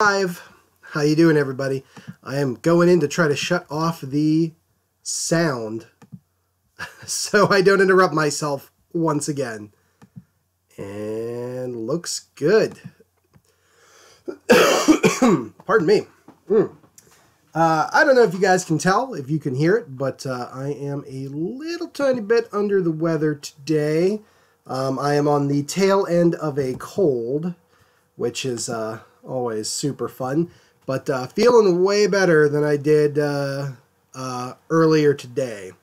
Live. How you doing, everybody? I am going in to try to shut off the sound so I don't interrupt myself once again. And looks good. Pardon me. I don't know if you guys can tell, if you can hear it, but I am a little tiny bit under the weather today. I am on the tail end of a cold, which is always super fun, but feeling way better than I did earlier today.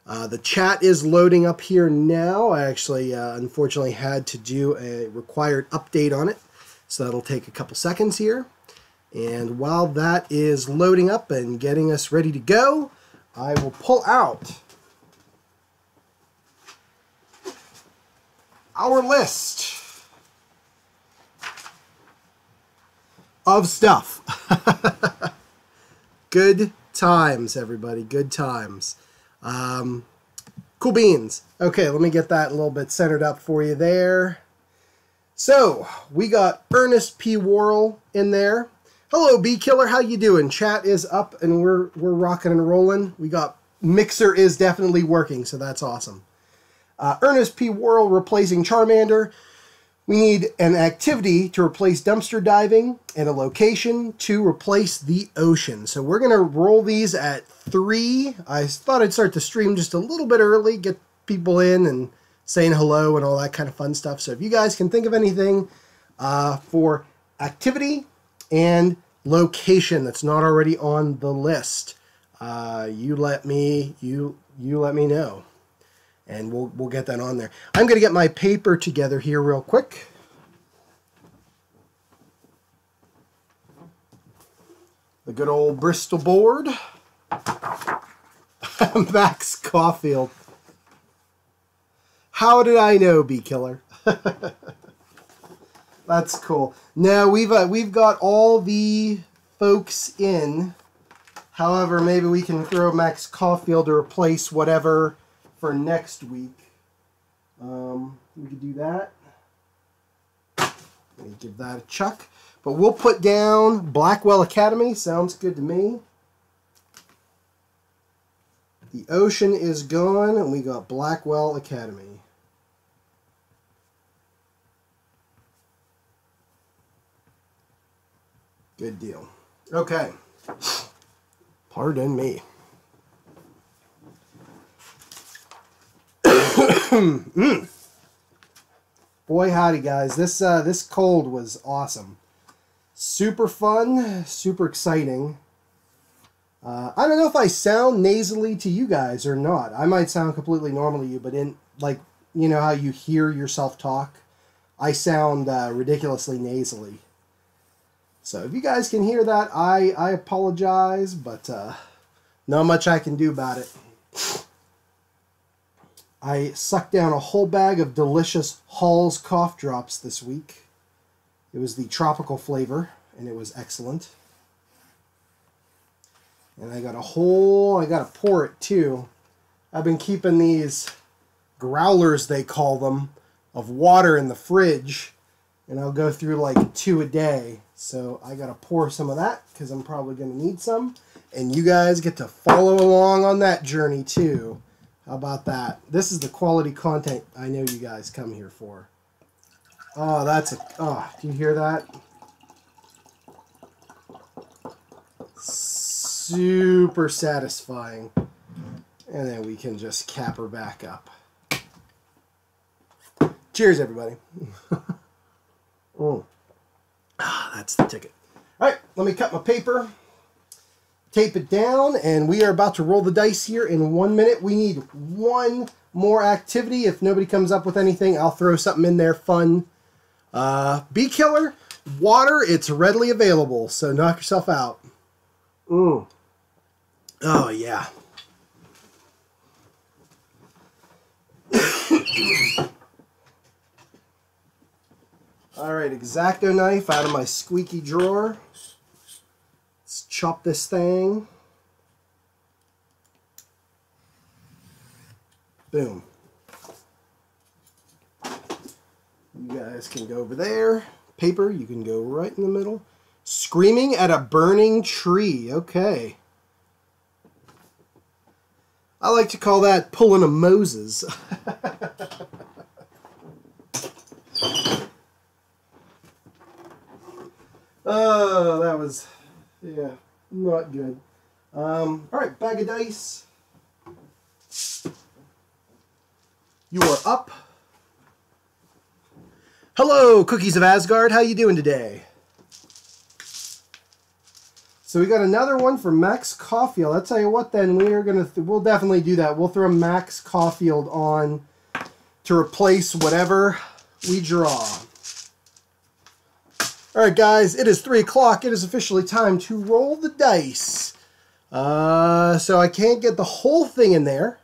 The chat is loading up here now. I actually unfortunately had to do a required update on it, so that'll take a couple seconds here. And while that is loading up and getting us ready to go, I will pull out our list of stuff. Good times, everybody. Good times. Cool beans. Okay, let me get that a little bit centered up for you there. So, we got Ernest P. Worrell in there. Hello, Bee Killer. How you doing? Chat is up and we're rocking and rolling. We got Mixer is definitely working, so that's awesome. Ernest P. Worrell replacing Charmander. We need an activity to replace dumpster diving and a location to replace the ocean. So we're going to roll these at 3. I thought I'd start the stream just a little bit early, get people in and saying hello and all that kind of fun stuff. So if you guys can think of anything for activity and location that's not already on the list, you let me know. And we'll get that on there. I'm going to get my paper together here real quick. The good old Bristol board. Max Caulfield. How did I know, Bee Killer? That's cool. No, we've got all the folks in. However, maybe we can throw Max Caulfield to replace whatever for next week. We could do that. Let me give that a chuck. But we'll put down Blackwell Academy. Sounds good to me. The ocean is gone, and we got Blackwell Academy. Good deal. Okay. Pardon me. Boy howdy, guys, this cold was awesome. Super fun, super exciting. I don't know if I sound nasally to you guys or not. I might sound completely normal to you, but in, like, you know how you hear yourself talk? I sound ridiculously nasally. So if you guys can hear that, I apologize, but not much I can do about it. I sucked down a whole bag of delicious Hall's cough drops this week. It was the tropical flavor, and it was excellent. And I gotta pour it too. I've been keeping these growlers, they call them, of water in the fridge, and I'll go through like 2 a day. So I gotta pour some of that, because I'm probably gonna need some. And you guys get to follow along on that journey too. How about that? This is the quality content I know you guys come here for. Oh, do you hear that? Super satisfying. And then we can just cap her back up. Cheers, everybody. That's the ticket. All right, let me cut my paper. Tape it down, and we are about to roll the dice here in 1 minute. We need one more activity. If nobody comes up with anything, I'll throw something in there fun. Bee Killer, water, it's readily available, so knock yourself out. Oh, yeah. All right, X-Acto knife out of my squeaky drawer. Let's chop this thing. Boom. You guys can go over there. Paper, you can go right in the middle. Screaming at a burning tree. Okay. I like to call that pulling a Moses. Oh, that was, yeah, not good. All right, bag of dice. You are up. Hello, Cookies of Asgard. How you doing today? So we got another one from Max Caulfield. I'll tell you what, then we'll definitely do that. We'll throw Max Caulfield on to replace whatever we draw. All right, guys, it is 3 o'clock. It is officially time to roll the dice. So I can't get the whole thing in there,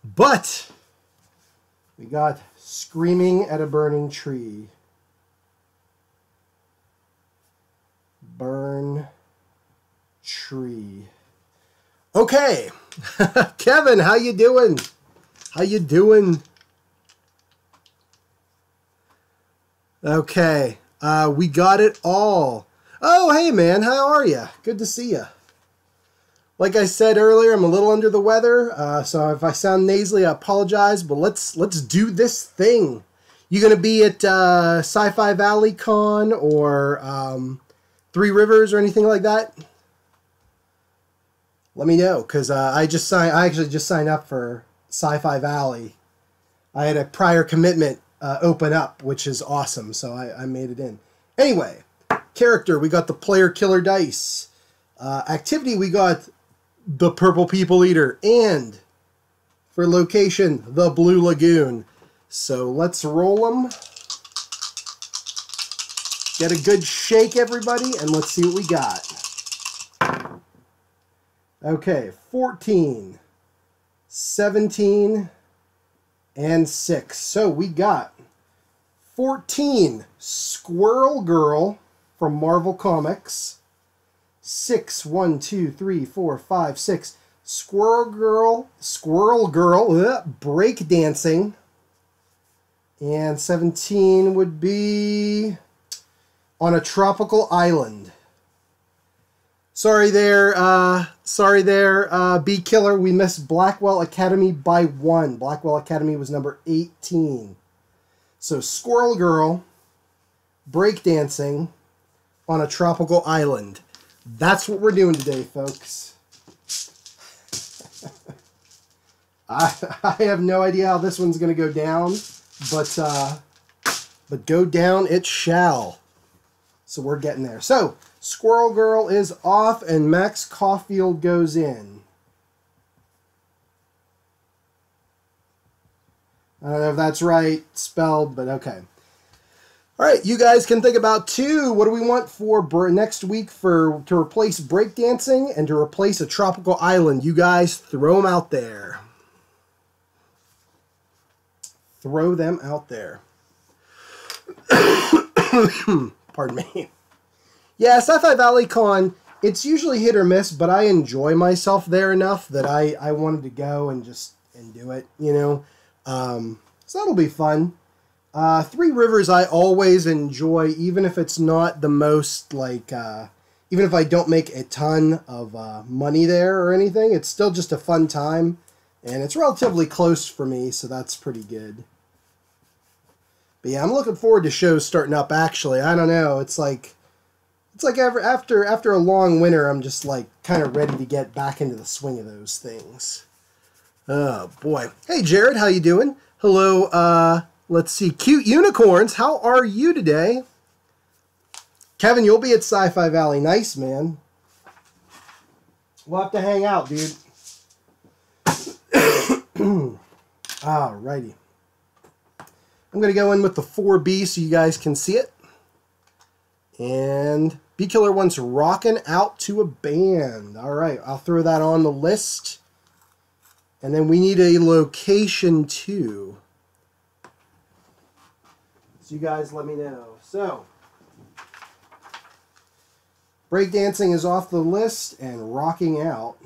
but we got Screaming at a Burning Tree. Burn tree. Okay. Kevin, how you doing? How you doing? Okay. We got it all. Oh, hey, man. How are you? Good to see you. Like I said earlier, I'm a little under the weather, so if I sound nasally, I apologize, but let's do this thing. You going to be at Sci-Fi Valley Con or Three Rivers or anything like that? Let me know, because I actually just signed up for Sci-Fi Valley. I had a prior commitment open up, which is awesome, so I made it in. Anyway, character, we got the Player Killer Dice. Activity, we got the Purple People Eater, and for location, the Blue Lagoon. So let's roll them. Get a good shake, everybody, and let's see what we got. Okay, 14, 17, and 6. So we got 14, Squirrel Girl from Marvel Comics. 6, 1, 2, 3, 4, 5, 6. Squirrel Girl, breakdancing. And 17 would be On a Tropical Island. Sorry there, Bee Killer. We missed Blackwell Academy by 1. Blackwell Academy was number 18. So Squirrel Girl, breakdancing, On a Tropical Island. That's what we're doing today, folks. I have no idea how this one's going to go down, but go down it shall. So we're getting there. So Squirrel Girl is off, and Max Caulfield goes in. I don't know if that's right spelled, but okay. All right, you guys can think about 2. What do we want for next week to replace breakdancing and to replace a tropical island? You guys throw them out there. Throw them out there. Pardon me. Yeah, Sci-Fi Valley Con, it's usually hit or miss, but I enjoy myself there enough that I wanted to go and do it, you know. So that'll be fun. Three Rivers I always enjoy, even if it's not the most, even if I don't make a ton of money there or anything, it's still just a fun time, and it's relatively close for me, so that's pretty good. But yeah, I'm looking forward to shows starting up, actually. I don't know, it's like after a long winter, I'm just kind of ready to get back into the swing of those things. Oh boy. Hey Jared, how you doing? Hello, let's see, Cute Unicorns, how are you today? Kevin, you'll be at Sci-Fi Valley. Nice, man. We'll have to hang out, dude. Alrighty. I'm going to go in with the 4B so you guys can see it. And Bee Killer wants Rockin' Out to a Band. Alright, I'll throw that on the list. And then we need a location too. So you guys let me know. So, breakdancing is off the list and rocking out.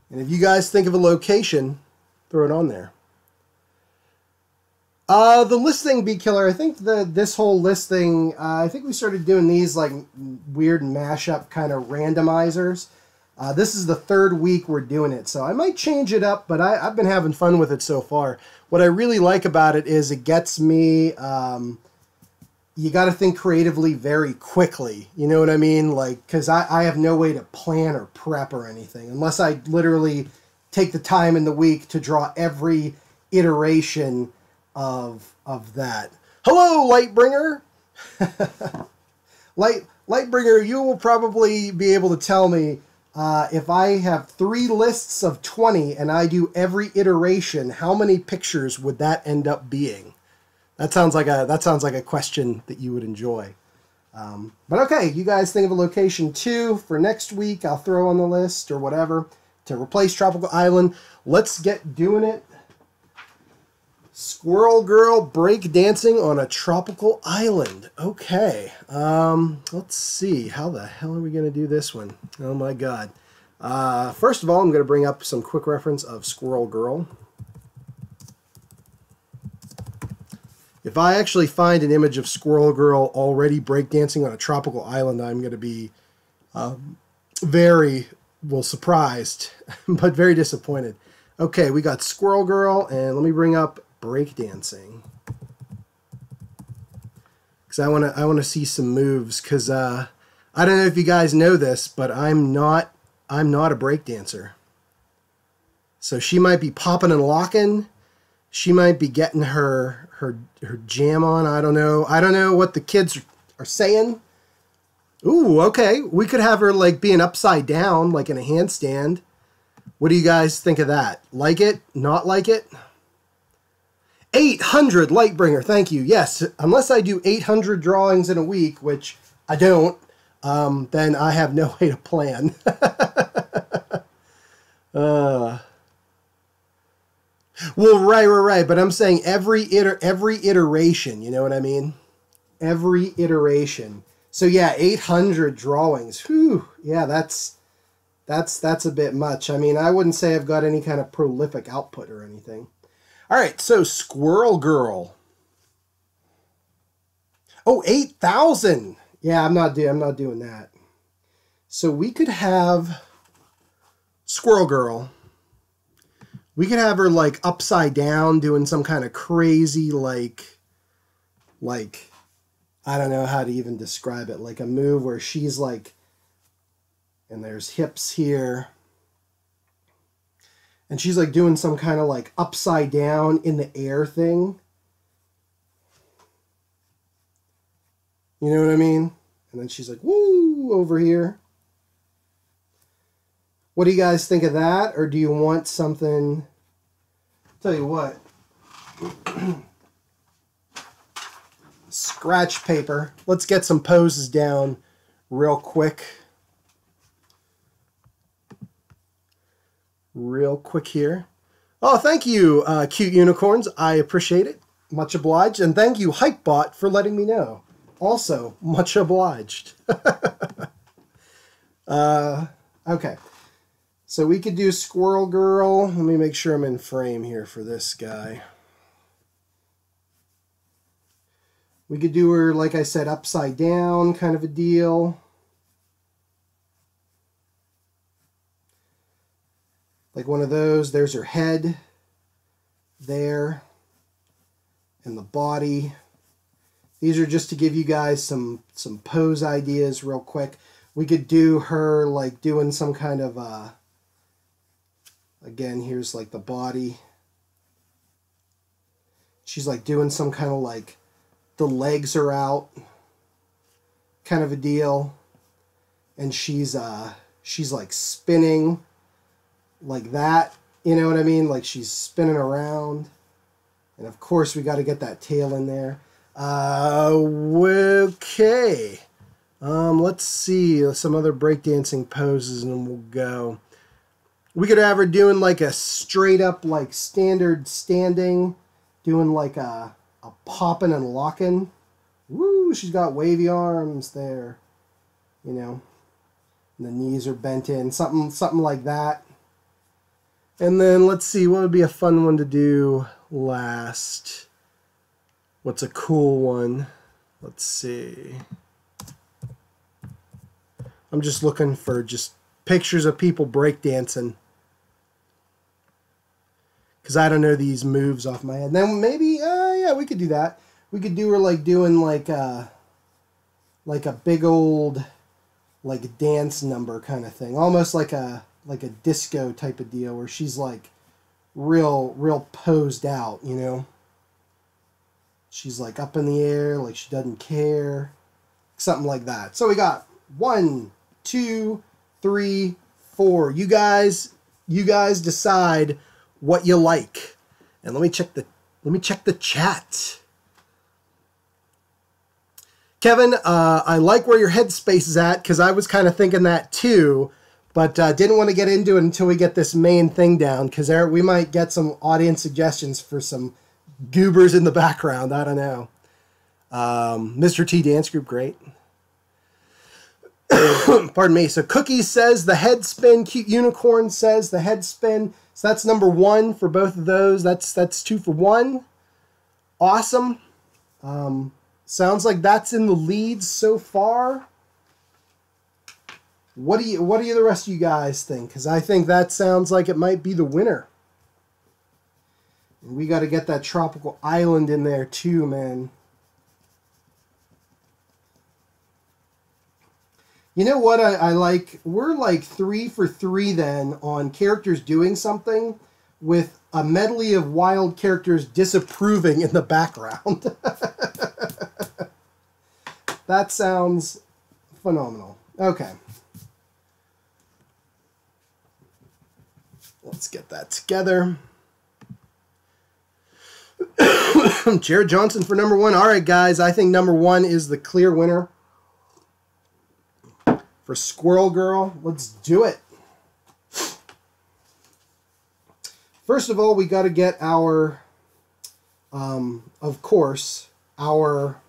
And if you guys think of a location, throw it on there. The listing Bee Killer, I think this whole listing, I think we started doing these like weird mashup kind of randomizers. This is the third week we're doing it, so I might change it up, but I've been having fun with it so far. What I really like about it is it gets me, you got to think creatively very quickly. You know what I mean? Like, because I have no way to plan or prep or anything, unless I literally take the time in the week to draw every iteration of that. Hello, Lightbringer! Lightbringer, you will probably be able to tell me if I have 3 lists of 20 and I do every iteration, how many pictures would that end up being? That sounds like a question that you would enjoy. But okay, you guys think of a location 2 for next week. I'll throw on the list or whatever to replace Tropical Island. Let's get doing it. Squirrel Girl break dancing on a tropical island. Okay. Let's see. How the hell are we going to do this one? Oh my god. First of all, I'm going to bring up some quick reference of Squirrel Girl. If I actually find an image of Squirrel Girl already breakdancing on a tropical island, I'm going to be very, well, surprised, but very disappointed. Okay, we got Squirrel Girl, and let me bring up breakdancing. Because I want to see some moves, because I don't know if you guys know this, but I'm not a breakdancer. So she might be popping and locking. She might be getting her jam on. I don't know what the kids are saying. Ooh, okay. We could have her like being upside down, like in a handstand. What do you guys think of that? Like it? Not like it? 800 Lightbringer, thank you. Yes, unless I do 800 drawings in a week, which I don't, then I have no way to plan. Well, right. But I'm saying every iteration. You know what I mean? Every iteration. So yeah, 800 drawings. Whew. Yeah, that's a bit much. I mean, I wouldn't say I've got any kind of prolific output or anything. All right, so Squirrel Girl. Oh, 8,000. Yeah, I'm not doing that. So we could have Squirrel Girl. We could have her like upside down doing some kind of crazy like I don't know how to even describe it, like a move where she's like, and there's hips here, and she's like doing some kind of like upside down in the air thing. You know what I mean? And then she's like, woo, over here. What do you guys think of that? Or do you want something? Tell you what. Scratch paper. Let's get some poses down real quick. Real quick here. Oh, thank you, Cute Unicorns. I appreciate it. Much obliged. And thank you, Hypebot, for letting me know. Also, much obliged. Okay. So we could do Squirrel Girl. Let me make sure I'm in frame here for this guy. We could do her, like I said, upside down kind of a deal. Like one of those. There's her head there. And the body. These are just to give you guys some pose ideas real quick. We could do her like doing some kind of again, here's like the body. She's like doing some kind of like the legs are out kind of a deal. And she's like spinning like that. You know what I mean? Like she's spinning around. And of course we got to get that tail in there. Okay. Let's see some other breakdancing poses and then we'll go. We could have her doing like a straight up like standard standing, doing like a popping and locking. Woo, she's got wavy arms there, you know. And the knees are bent in, something like that. And then let's see, what would be a fun one to do last? What's a cool one? Let's see. I'm just looking for just pictures of people breakdancing. Because I don't know these moves off my head. Then maybe, yeah, we could do that. We could do her like doing like a big old like dance number kind of thing. Almost like a disco type of deal where she's like real posed out, you know. She's like up in the air, like she doesn't care. Something like that. So we got 1, 2, 3, 4. You guys decide what you like. And let me check the chat. Kevin, I like where your headspace is at because I was kind of thinking that too, but didn't want to get into it until we get this main thing down because we might get some audience suggestions for some goobers in the background. I don't know. Mr. T Dance Group, great. Pardon me. So Cookie says the head spin. Cute Unicorn says the head spin. So that's number 1 for both of those. That's 2 for 1. Awesome. Sounds like that's in the lead so far. What do the rest of you guys think? Because I think that sounds like it might be the winner. And we got to get that tropical island in there too, man. You know what I like? We're like 3 for 3 then on characters doing something with a medley of wild characters disapproving in the background. That sounds phenomenal. Okay. Let's get that together. Jared Johnson for number 1. All right, guys. I think number 1 is the clear winner. For Squirrel Girl, let's do it. First of all, we got to get our, of course, our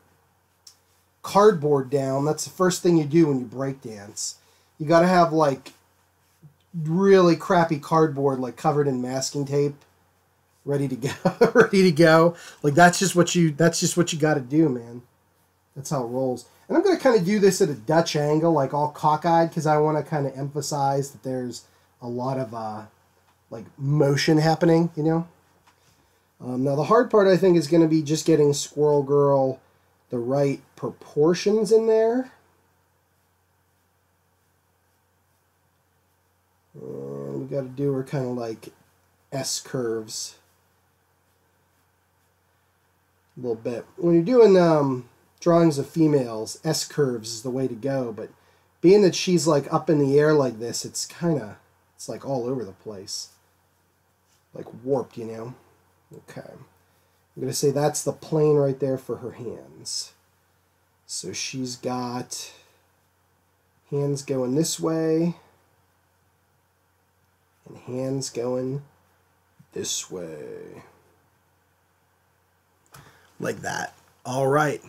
cardboard down. That's the first thing you do when you break dance. You got to have like really crappy cardboard, like covered in masking tape, ready to go. Ready to go. Like that's just what you got to do, man. That's how it rolls. And I'm going to kind of do this at a Dutch angle, like all cockeyed, because I want to kind of emphasize that there's a lot of like motion happening, you know. Now the hard part I think is going to be just getting Squirrel Girl the right proportions in there. And we got to do her kind of like S curves a little bit. When you're doing drawings of females, S curves is the way to go, but being that she's like up in the air like this, it's like all over the place. Like warped, you know? Okay. I'm going to say that's the plane right there for her hands. So she's got hands going this way and hands going this way. Like that. All right.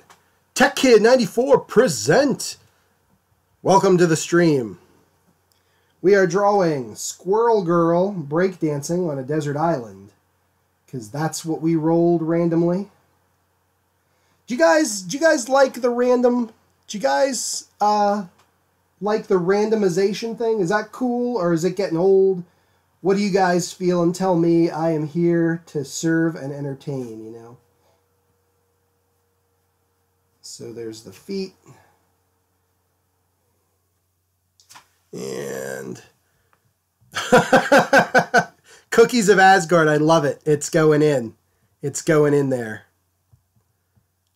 Tech Kid 94 present. Welcome to the stream. We are drawing Squirrel Girl breakdancing on a desert island. Because that's what we rolled randomly. Do you guys like the random? Do you guys like the randomization thing? Is that cool or is it getting old? What do you guys feel? And tell me. I am here to serve and entertain, you know. So there's the feet. And Cookies of Asgard, I love it. It's going in. It's going in there.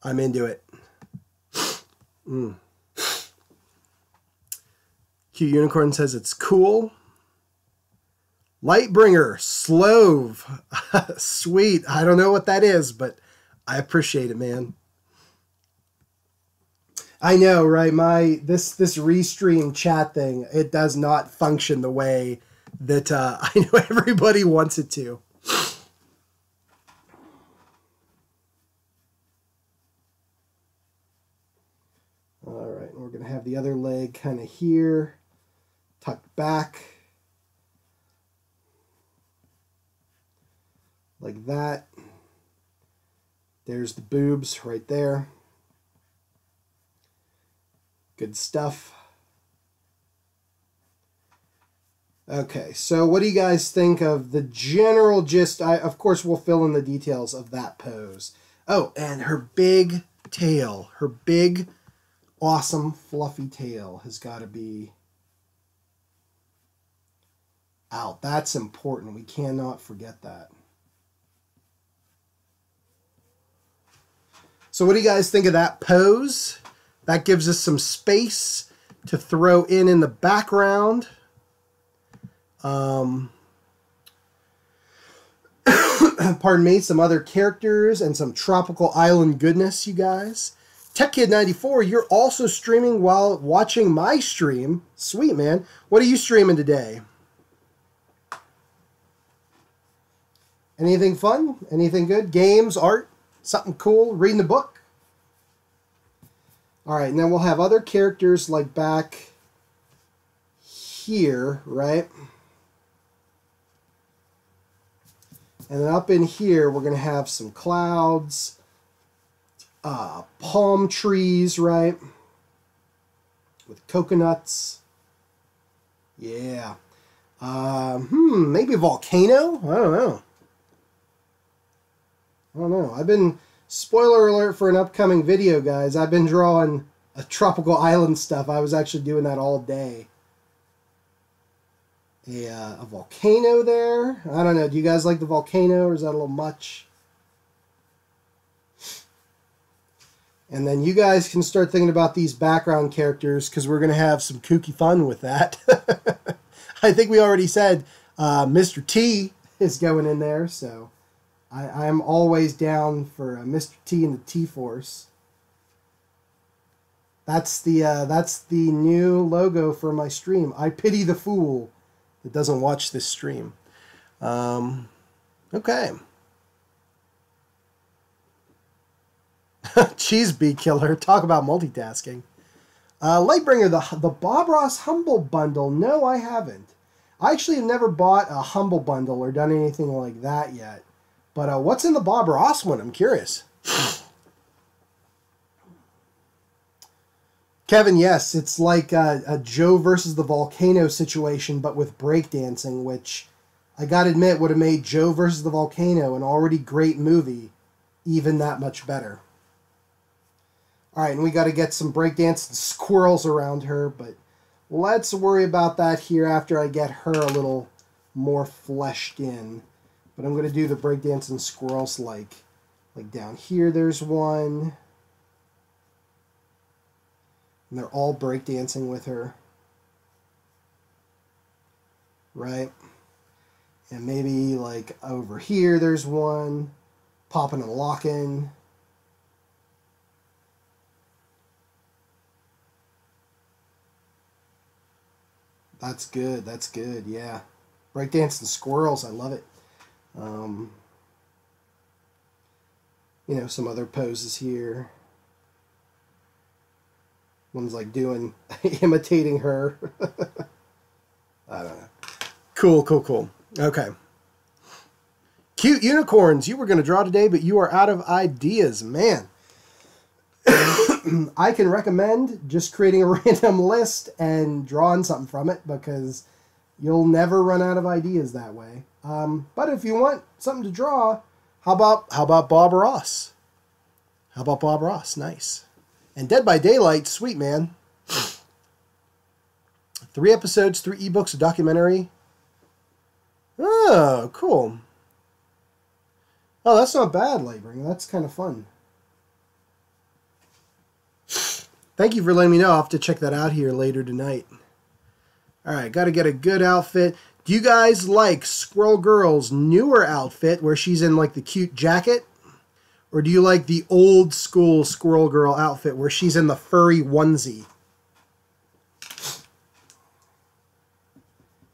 I'm into it. Cute Unicorn says it's cool. Lightbringer, Slove. Sweet. I don't know what that is, but I appreciate it, man. I know, right? This restream chat thing, it does not function the way that I know everybody wants it to. All right, and we're going to have the other leg kind of here, tucked back. Like that. There's the boobs right there. Good stuff. Okay, so what do you guys think of the general gist? Of course, we'll fill in the details of that pose. Oh, and her big tail. Her big, awesome, fluffy tail has got to be out. That's important. We cannot forget that. So what do you guys think of that pose? That gives us some space to throw in the background. Pardon me, some other characters and some tropical island goodness, you guys. TechKid94, you're also streaming while watching my stream. Sweet, man. What are you streaming today? Anything fun? Anything good? Games, art, something cool? Reading a book? All right, and then we'll have other characters like back here, right? And then up in here, we're going to have some clouds, palm trees, right? With coconuts. Yeah. Maybe a volcano? I don't know. I've been, spoiler alert for an upcoming video, guys. I've been drawing a tropical island stuff. I was actually doing that all day. A volcano there. I don't know. Do you guys like the volcano, or is that a little much? And then you guys can start thinking about these background characters, because we're going to have some kooky fun with that. I think we already said Mr. T is going in there, so I'm always down for Mr. T and the T-Force. That's the new logo for my stream. I pity the fool that doesn't watch this stream. Okay. Cheese bee killer. Talk about multitasking. Lightbringer, the Bob Ross Humble Bundle. No, I haven't. I actually have never bought a Humble Bundle or done anything like that yet. But what's in the Bob Ross one? I'm curious. Kevin, yes, it's like a Joe versus the Volcano situation, but with breakdancing, which I gotta admit would have made Joe versus the Volcano, an already great movie, even that much better. Alright, and we gotta get some breakdancing squirrels around her, but let's worry about that here after I get her a little more fleshed in. But I'm gonna do the breakdancing squirrels like down here there's one. And they're all breakdancing with her. Right? And maybe like over here there's one. Popping and locking. That's good. That's good. Yeah. Breakdancing squirrels. I love it. You know, some other poses here. One's like doing, imitating her. I don't know. Cool, cool, cool. Okay. Cute unicorns. You were going to draw today, but you are out of ideas. Man. I can recommend just creating a random list and drawing something from it, because you'll never run out of ideas that way. But if you want something to draw, how about Bob Ross? How about Bob Ross? Nice. And Dead by Daylight, sweet, man. 3 episodes, 3 ebooks, a documentary. Oh, cool. Oh, that's not bad, Lightbringer. That's kind of fun. Thank you for letting me know. I'll have to check that out here later tonight. Alright, got to get a good outfit. Do you guys like Squirrel Girl's newer outfit where she's in like the cute jacket? Or do you like the old school Squirrel Girl outfit where she's in the furry onesie?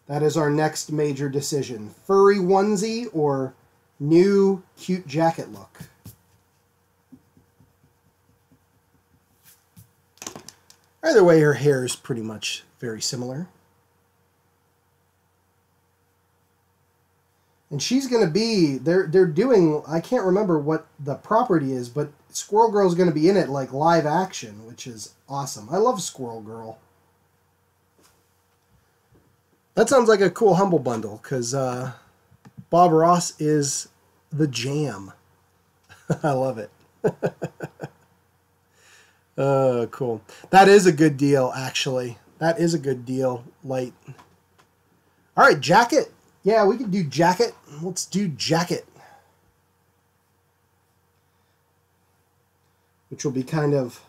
That is our next major decision. Furry onesie or new cute jacket look? Either way, her hair is pretty much very similar. And she's going to be, they're doing, I can't remember what the property is, but Squirrel Girl's going to be in it like live action, which is awesome. I love Squirrel Girl. That sounds like a cool Humble Bundle, because Bob Ross is the jam. I love it. Cool. That is a good deal, actually. That is a good deal, Light. All right, Jacket. Yeah, we can do Jacket. Let's do Jacket. Which will be kind of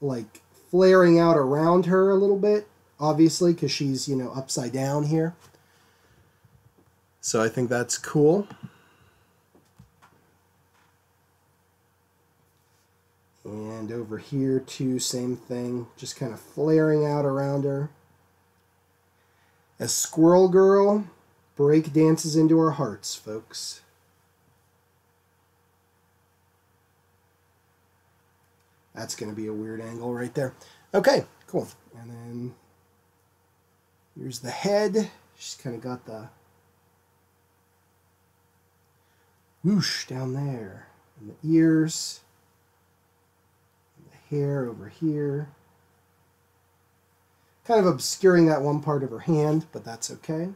like flaring out around her a little bit, obviously, because she's, you know, upside down here. So I think that's cool. And over here, too, same thing. Just kind of flaring out around her. As Squirrel Girl break dances into our hearts, folks. That's going to be a weird angle right there. Okay, cool. And then here's the head. She's kind of got the whoosh down there. And the ears. And the hair over here. Kind of obscuring that one part of her hand, but that's okay.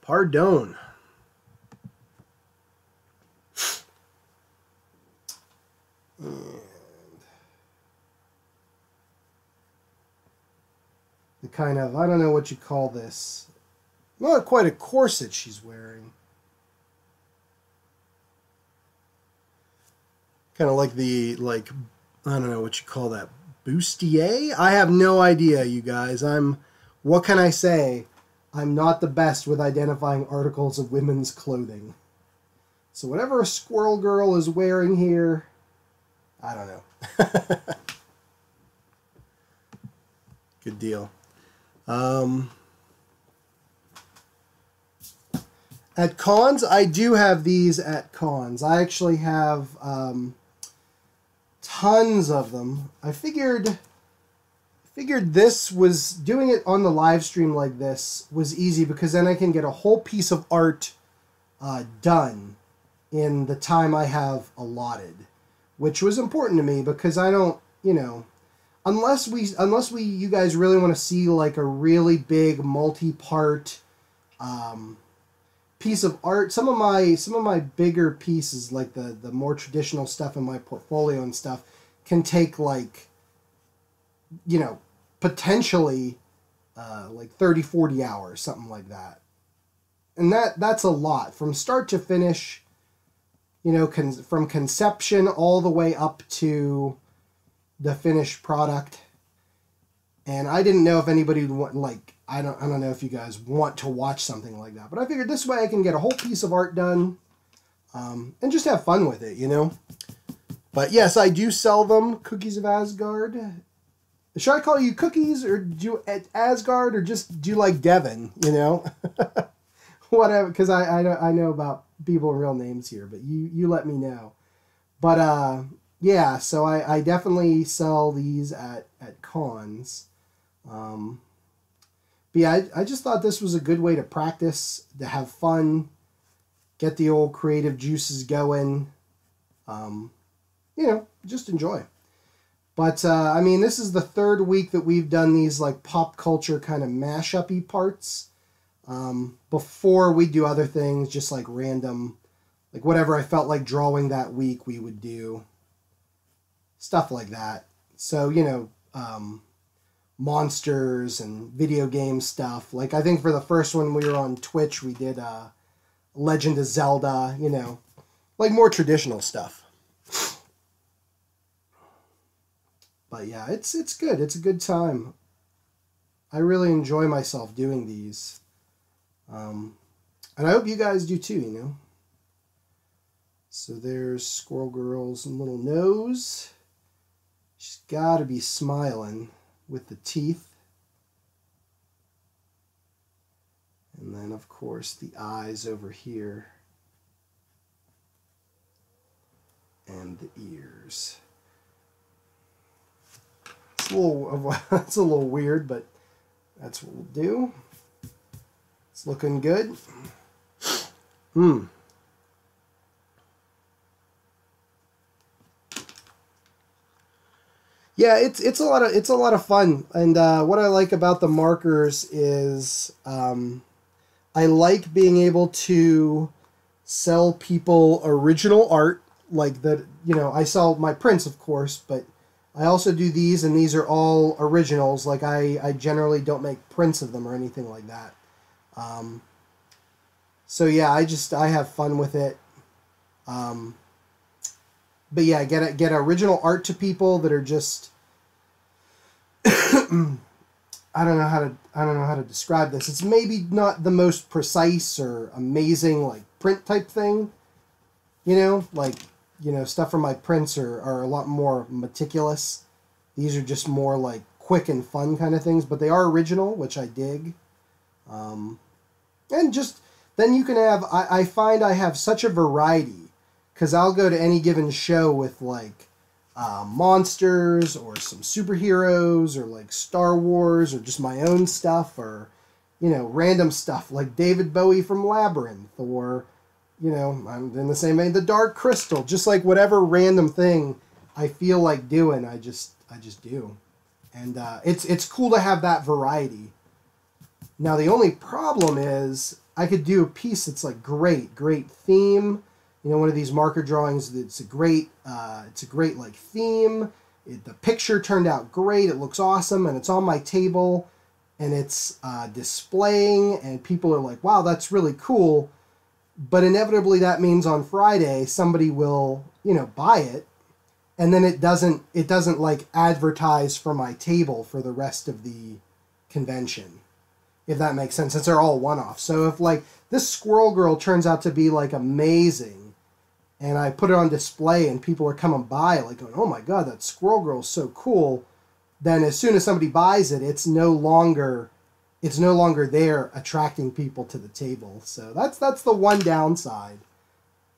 Pardon. And the kind of, I don't know what you call this. Not quite a corset she's wearing. Kind of like the, like, I don't know what you call that. Bustier? I have no idea, you guys. What can I say? I'm not the best with identifying articles of women's clothing. So whatever a Squirrel Girl is wearing here, I don't know. Good deal. At cons, I do have these at cons. I actually have tons of them. I figured this was, doing it on the live stream like this was easy, because then I can get a whole piece of art done in the time I have allotted, which was important to me, because I don't, you know, unless you guys really want to see like a really big multi-part piece of art. Some of my bigger pieces, like the more traditional stuff in my portfolio and stuff, can take like, you know, potentially like 30-40 hours, something like that. And that's a lot from start to finish, you know, from conception all the way up to the finished product. And I didn't know if anybody would want, like, I don't know if you guys want to watch something like that, but I figured this way I can get a whole piece of art done and just have fun with it, you know. But yes, I do sell them, Cookies of Asgard. Should I call you Cookies, or do you at Asgard, or just do you like Devin, you know? Whatever, because I know about people and real names here, but you let me know. But yeah, so I definitely sell these at cons. But yeah, I just thought this was a good way to practice, to have fun, get the old creative juices going. You know, just enjoy. But, I mean, this is the third week that we've done these, like, pop culture kind of mash-up-y parts. Before we do other things, just, like, random, like, whatever I felt like drawing that week, we would do. Stuff like that. So, you know, monsters and video game stuff. Like, I think for the first one we were on Twitch, we did Legend of Zelda, you know, like, more traditional stuff. But yeah, it's good. It's a good time. I really enjoy myself doing these. And I hope you guys do too, you know. So there's Squirrel Girl's little nose. She's got to be smiling with the teeth. And then, of course, the eyes over here. And the ears. it's a little weird, but that's what we'll do. It's looking good. Yeah, it's a lot of fun, and what I like about the markers is I like being able to sell people original art, like that. You know, I sell my prints, of course, but I also do these, and these are all originals. Like I generally don't make prints of them or anything like that. So yeah, I have fun with it. Um, but yeah, get original art to people that are just I don't know how to describe this. It's maybe not the most precise or amazing like print type thing, you know, like stuff from my prints are a lot more meticulous. These are just more like quick and fun kind of things, but they are original, which I dig. And just then you can have I find I have such a variety because I'll go to any given show with like monsters or some superheroes or like Star Wars or just my own stuff or random stuff like David Bowie from Labyrinth or I'm in the same vein, the Dark Crystal, just like whatever random thing I feel like doing, I just do. And it's cool to have that variety. Now the only problem is I could do a piece that's like great theme. One of these marker drawings. It's a great like theme. The picture turned out great. It looks awesome, and it's on my table, and it's displaying, and people are like, "Wow, that's really cool." But inevitably, that means on Friday somebody will buy it, and then it doesn't like advertise for my table for the rest of the convention, if that makes sense, since they're all one-off. So if like this Squirrel Girl turns out to be like amazing, and I put it on display and people are coming by like going, "Oh my God, that Squirrel Girl is so cool," then as soon as somebody buys it, it's no longer there attracting people to the table. So that's the one downside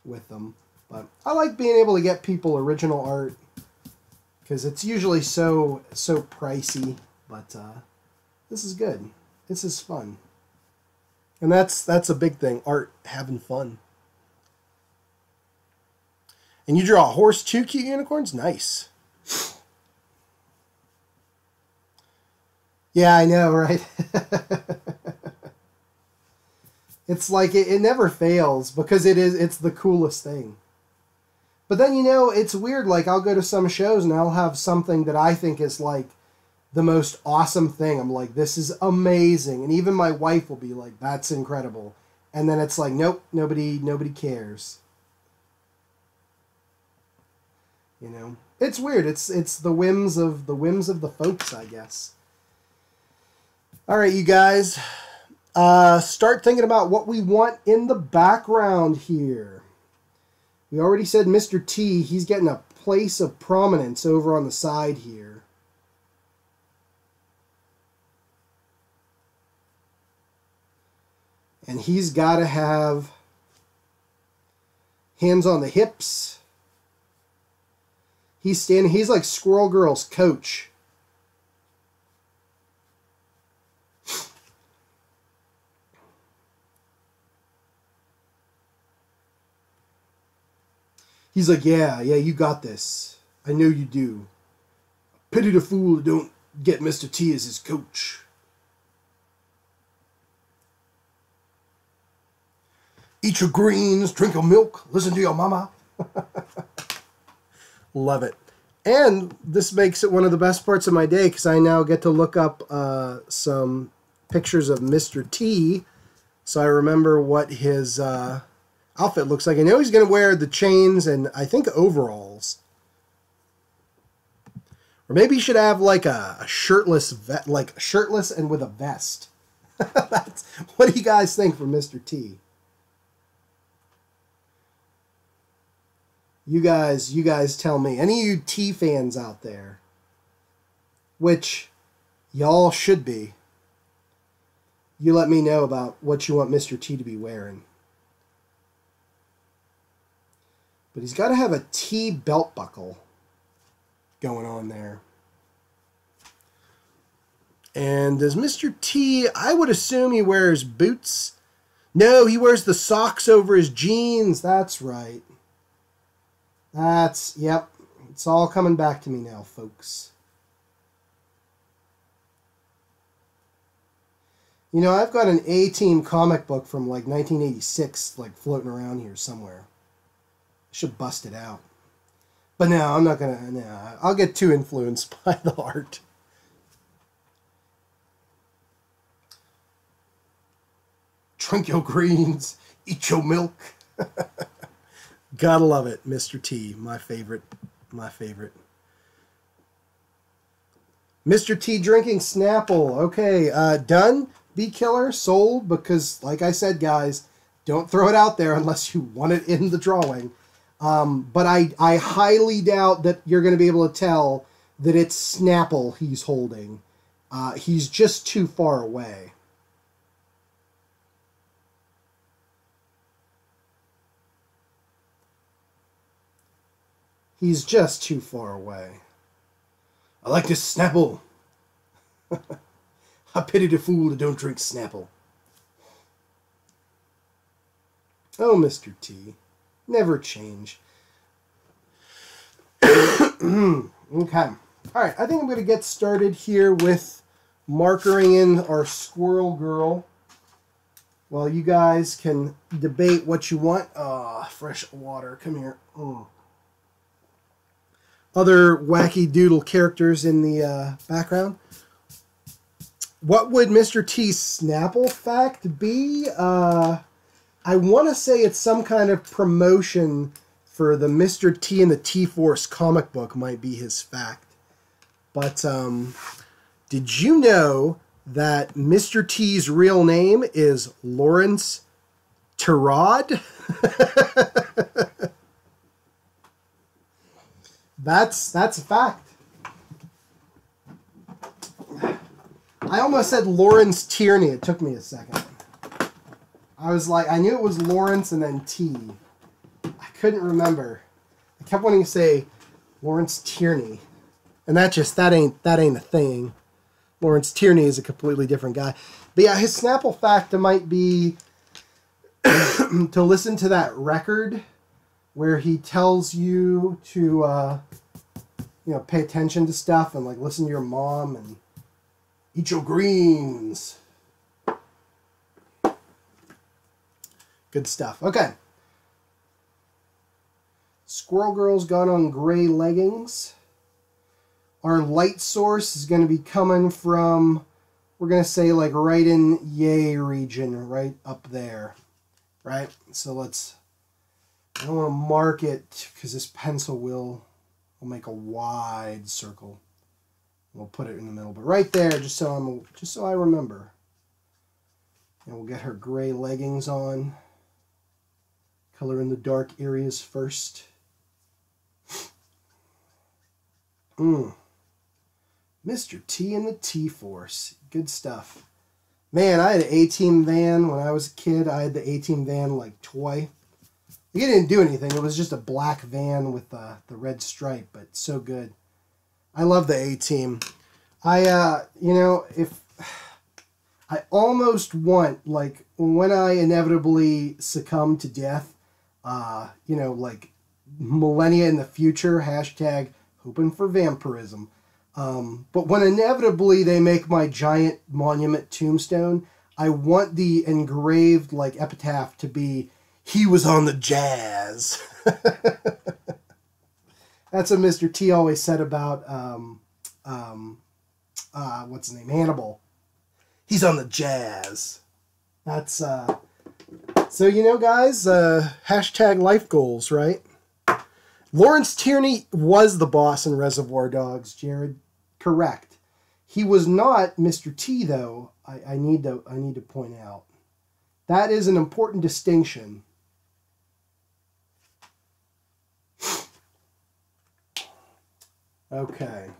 with them. But I like being able to get people original art because it's usually so pricey. But this is good. This is fun. And that's a big thing, art, having fun. And you draw a horse too, cute unicorns? Nice. Yeah, I know, right? It's like it never fails because it's the coolest thing. But then it's weird, like I'll go to some shows and I'll have something that I think is like the most awesome thing. I'm like, this is amazing. And even my wife will be like, that's incredible. And then it's like, nope, nobody cares. It's weird. It's the whims of the folks, I guess. All right, you guys, start thinking about what we want in the background here. We already said Mr. T. He's getting a place of prominence over on the side here. And he's got to have hands on the hips. He's like Squirrel Girl's coach. He's like, yeah, you got this. I know you do. Pity the fool who don't get Mr. T as his coach. Eat your greens, drink your milk, listen to your mama. Love it. And this makes it one of the best parts of my day because I now get to look up some pictures of Mr. T so I remember what his outfit looks like. I know he's going to wear the chains and I think overalls. Or maybe he should have like a shirtless shirtless and with a vest. What do you guys think for Mr. T? You guys tell me. Any of you T fans out there, which y'all should be, you let me know about what you want Mr. T to be wearing. But he's got to have a T belt buckle going on there. And does Mr. T, I would assume he wears boots. No, he wears the socks over his jeans. That's right. Yep. It's all coming back to me now, folks. You know, I've got an A-Team comic book from like 1986 like floating around here somewhere. I should bust it out. But no, I'm not gonna, no, I'll get too influenced by the art. Drink your greens, eat your milk. Gotta love it, Mr. T, my favorite, my favorite. Mr. T drinking Snapple. Okay, done. Bee Killer sold, because like I said, guys, don't throw it out there unless you want it in the drawing. But I highly doubt that you're going to be able to tell that it's Snapple he's holding. He's just too far away. He's just too far away. I like this Snapple. I pity the fool that don't drink Snapple. Oh, Mr. T. Never change. Okay. Alright, I think I'm going to get started here with markering in our Squirrel Girl. While you guys can debate what you want. Ah, fresh water. Come here. Other wacky doodle characters in the background. What would Mr. T's Snapple fact be? I want to say it's some kind of promotion for the Mr. T and the T-Force comic book might be his fact. But did you know that Mr. T's real name is Lawrence Tirad? That's a fact. I almost said Lawrence Tierney. It took me a second. I was like, I knew it was Lawrence and then T. I couldn't remember. I kept wanting to say Lawrence Tierney, and that ain't a thing. Lawrence Tierney is a completely different guy. But yeah, his Snapple fact might be to listen to that record where he tells you to pay attention to stuff and like listen to your mom and eat your greens. Good stuff. Okay. Squirrel Girl's got on gray leggings. Our light source is going to be coming from, we're going to say like right in yay region, right up there. Right? So I don't want to mark it because this pencil will make a wide circle. We'll put it in the middle, but right there, just so I remember. And we'll get her gray leggings on. Color in the dark areas first. Mr. T and the T-Force. Good stuff. Man, I had an A-Team van when I was a kid. I had the A-Team van like toy. It didn't do anything. It was just a black van with the red stripe, but so good. I love the A-Team. I almost want, like, when I inevitably succumb to death, like millennia in the future, hashtag hoping for vampirism. But when inevitably they make my giant monument tombstone, I want the engraved, like, epitaph to be, "He was on the jazz." That's what Mr. T always said about, what's his name? Hannibal. He's on the jazz. That's, so, guys, hashtag life goals, right? Lawrence Tierney was the boss in Reservoir Dogs, Jared. Correct. He was not Mr. T, though, I need to point out. That is an important distinction. Okay.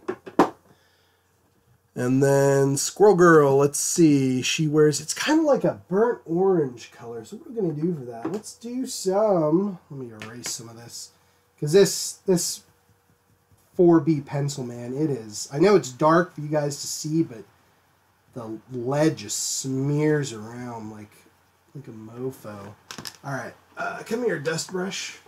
And then Squirrel Girl, let's see. She wears, it's kind of like a burnt orange color. So what are we going to do for that? Let's do some, let me erase some of this. Because this 4B pencil, man, it is. I know it's dark for you guys to see, but the lead just smears around like a mofo. All right, come here, dust brush.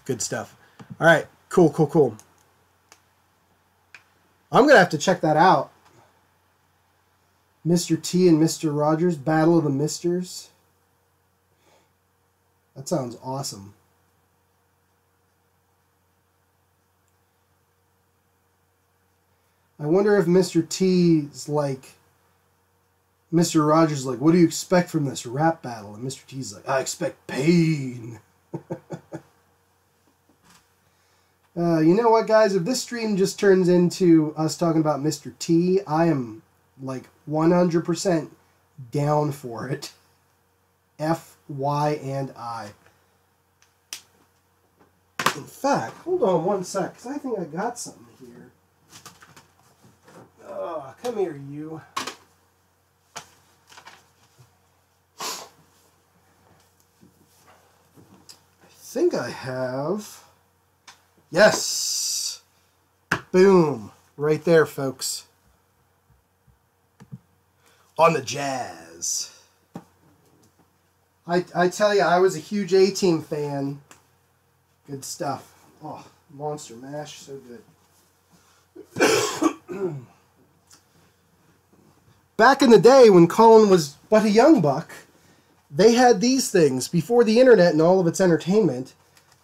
Good stuff. All right, cool. I'm gonna have to check that out. Mr. T and Mr. Rogers, Battle of the Misters. That sounds awesome. I wonder if Mr. T's like, Mr. Rogers like, what do you expect from this rap battle? And Mr. T's like, I expect pain. You know what, guys? If this stream just turns into us talking about Mr. T, I am like 100% down for it. F, Y, and I. In fact, hold on one sec, because I think I got something here. Come here, you. I think I have... Yes! Boom. Right there, folks. On the Jazz. I tell you, I was a huge A-Team fan. Good stuff. Oh, Monster Mash, so good. Back in the day when Colin was but a young buck, they had these things. Before the internet and all of its entertainment,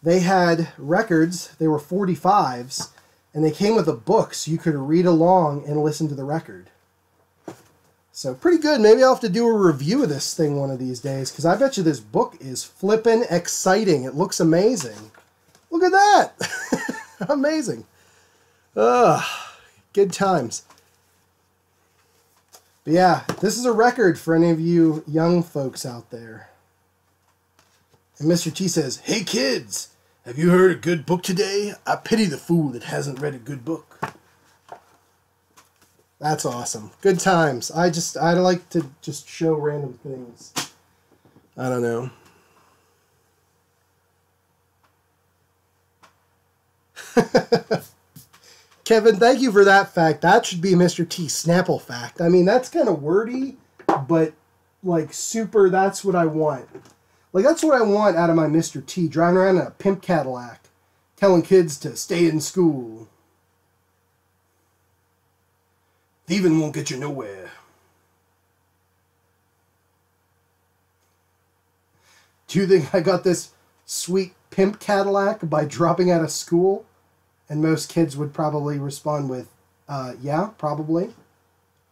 they had records. They were 45s, and they came with a book so you could read along and listen to the record. So pretty good. Maybe I'll have to do a review of this thing one of these days, because I bet you this book is flippin' exciting. It looks amazing. Look at that. Amazing. Good times. But yeah, this is a record for any of you young folks out there. And Mr. T says, hey kids, have you heard a good book today? I pity the fool that hasn't read a good book. That's awesome. Good times. I like to just show random things. I don't know. Kevin, thank you for that fact. That should be Mr. T Snapple fact. I mean, that's kind of wordy, but like super, that's what I want. Like, that's what I want out of my Mr. T. Driving around in a pimp Cadillac, telling kids to stay in school. Thieving won't get you nowhere. Do you think I got this sweet pimp Cadillac by dropping out of school? And most kids would probably respond with, yeah, probably.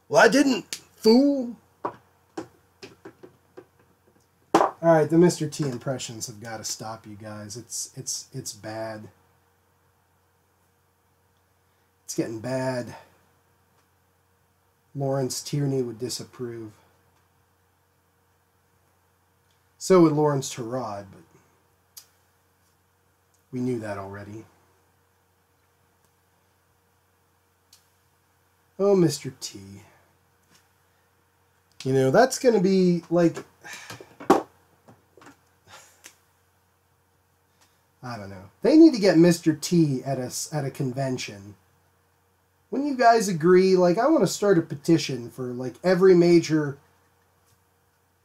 Well, I didn't, fool. All right, the Mr. T impressions have got to stop, you guys. It's bad. It's getting bad. Lawrence Tierney would disapprove. So would Lawrence Turod, but we knew that already. Oh, Mr. T. You know, that's going to be like... I don't know. They need to get Mr. T at a convention. Wouldn't you guys agree? Like, I want to start a petition for, like, every major,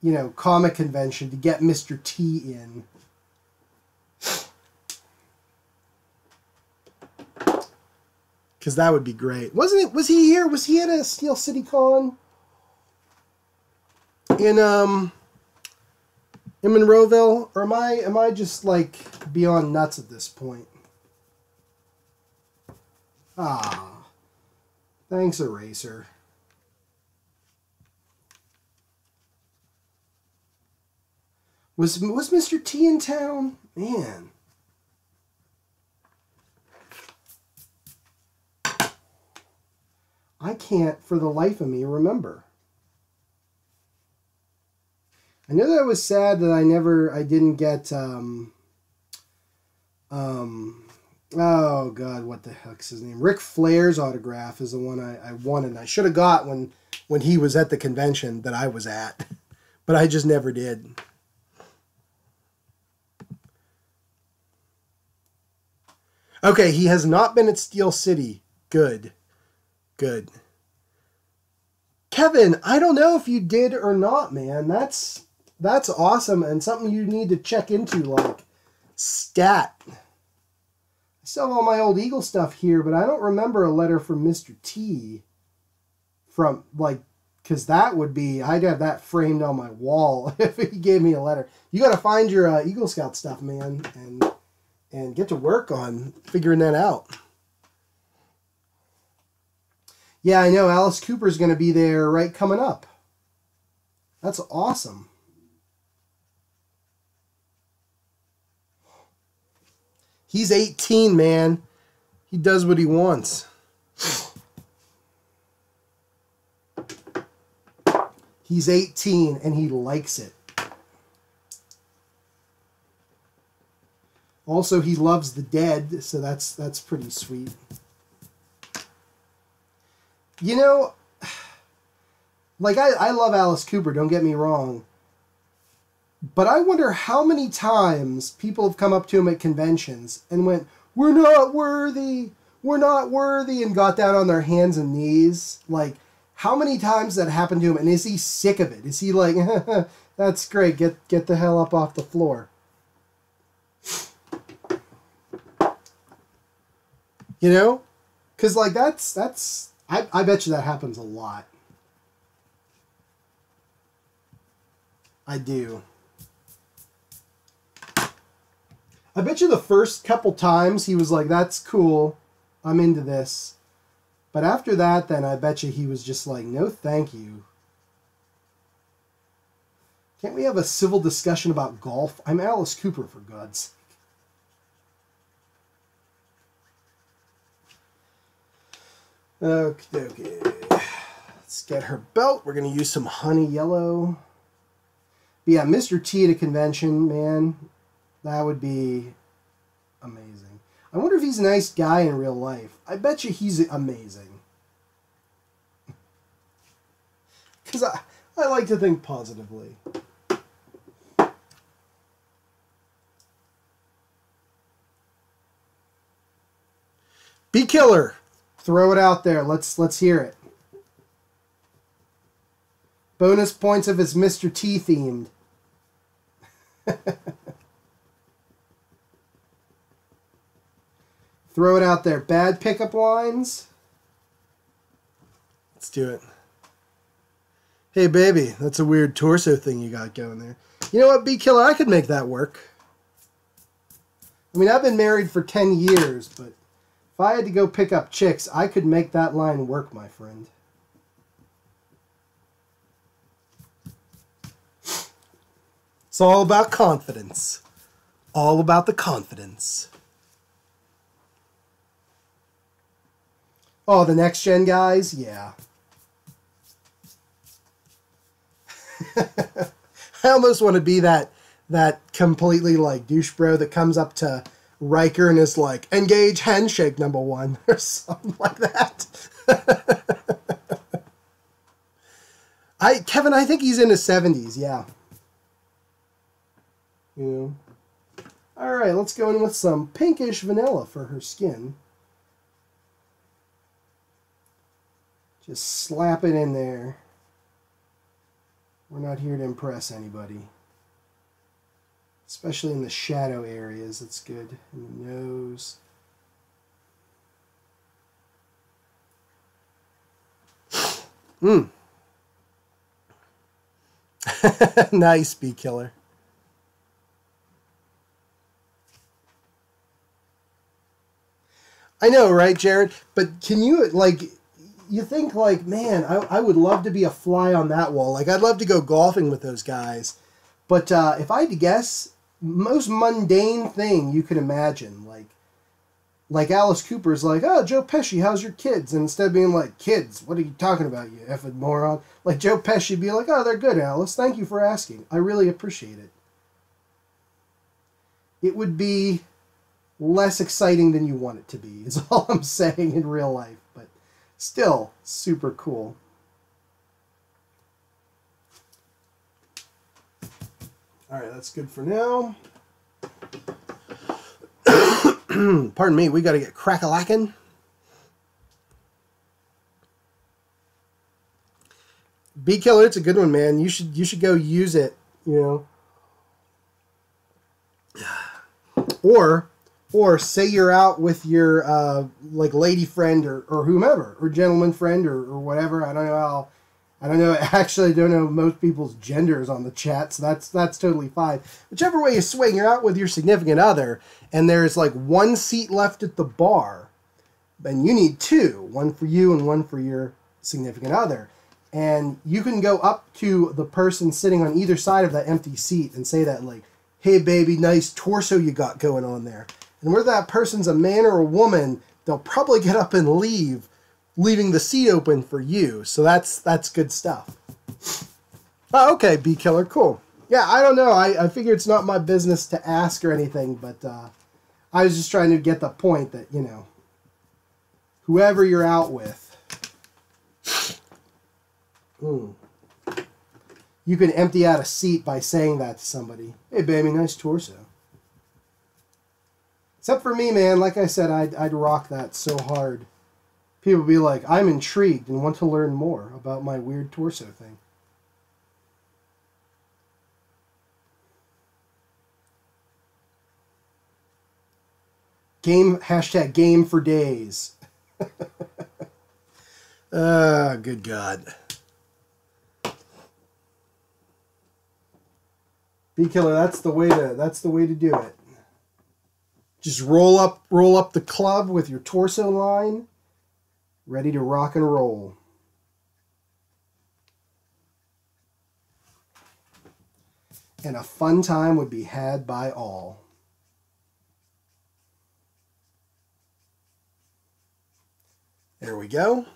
you know, comic convention to get Mr. T in. Because that would be great. Was he here? Was he at a Steel City Con? In Monroeville? Or am I just, like, beyond nuts at this point? Ah. Thanks, Eraser. Was Mr. T in town? Man. I can't, for the life of me, remember. I know that I was sad that I didn't get, oh, God, what the heck's his name? Ric Flair's autograph is the one I wanted. And I should have got when he was at the convention that I was at. But I just never did. Okay, he has not been at Steel City. Good. Good. Kevin, I don't know if you did or not, man. That's awesome and something you need to check into, like stat. I still have all my old Eagle stuff here, but I don't remember a letter from Mr. T from, like, because that would be, I'd have that framed on my wall if he gave me a letter. You got to find your Eagle Scout stuff, man, and get to work on figuring that out. Yeah, I know. Alice Cooper's going to be there right coming up. That's awesome. He's 18, man. He does what he wants. He's 18 and he likes it. Also, he loves the dead, so that's pretty sweet. You know, like, I love Alice Cooper, don't get me wrong. But I wonder how many times people have come up to him at conventions and went, "We're not worthy, we're not worthy," and got down on their hands and knees. Like, how many times that happened to him, and is he sick of it? Is he like, "That's great, get the hell up off the floor"? You know? Because, like, I bet you that happens a lot. I do. I bet you the first couple times he was like, "That's cool, I'm into this." But after that, then I bet you he was just like, "No thank you." Can't we have a civil discussion about golf? I'm Alice Cooper, for God's sake. Okay. Let's get her belt. We're going to use some honey yellow. But yeah, Mr. T at a convention, man, that would be amazing. I wonder if he's a nice guy in real life. I bet you he's amazing. Because I like to think positively. Bee Killer. Throw it out there. Let's hear it. Bonus points if it's Mr. T themed. Throw it out there. Bad pickup lines. Let's do it. "Hey, baby, that's a weird torso thing you got going there." You know what, Bee Killer? I could make that work. I mean, I've been married for 10 years, but if I had to go pick up chicks, I could make that line work, my friend. It's all about confidence. All about the confidence. Oh, the next gen guys? Yeah. I almost want to be that completely like douche bro that comes up to Riker and is like, "Engage handshake number 1," or something like that. Kevin, I think he's in his 70s, yeah. You know. Alright, let's go in with some pinkish vanilla for her skin. Just slap it in there. We're not here to impress anybody. Especially in the shadow areas, it's good. In the nose. Nice, Bee Killer. I know, right, Jared? But can you, like, you think, like, man, I would love to be a fly on that wall. Like, I'd love to go golfing with those guys. But if I had to guess, most mundane thing you could imagine, like Alice Cooper's like, "Oh, Joe Pesci, how's your kids?" And instead of being like, "Kids, what are you talking about, you effing moron?" Like, Joe Pesci'd be like, "Oh, they're good, Alice. Thank you for asking. I really appreciate it." It would be less exciting than you want it to be, is all I'm saying in real life. But still, super cool. Alright, that's good for now. Pardon me, we got to get crack-a-lackin'. Bee Killer, it's a good one, man. You should go use it, you know. Or say you're out with your like lady friend or whomever, or gentleman friend or whatever. I don't know. Actually, I don't know most people's genders on the chat, so that's totally fine. Whichever way you swing, you're out with your significant other, and there's like one seat left at the bar, and you need two, one for you and one for your significant other. And you can go up to the person sitting on either side of that empty seat and say that, like, hey baby, nice torso you got going on there. And whether that person's a man or a woman, they'll probably get up and leave, leaving the seat open for you. So that's good stuff. Oh, okay, Bee Killer, cool. Yeah, I don't know. I figure it's not my business to ask or anything, but I was just trying to get the point that, you know, whoever you're out with, you can empty out a seat by saying that to somebody. Hey, baby, nice torso. Except for me, man. Like I said, I'd rock that so hard. People be like, I'm intrigued and want to learn more about my weird torso thing. Hashtag game for days. Good God. Bee Killer, that's the way to do it. Just roll up the club with your torso line, ready to rock and roll. And a fun time would be had by all. There we go.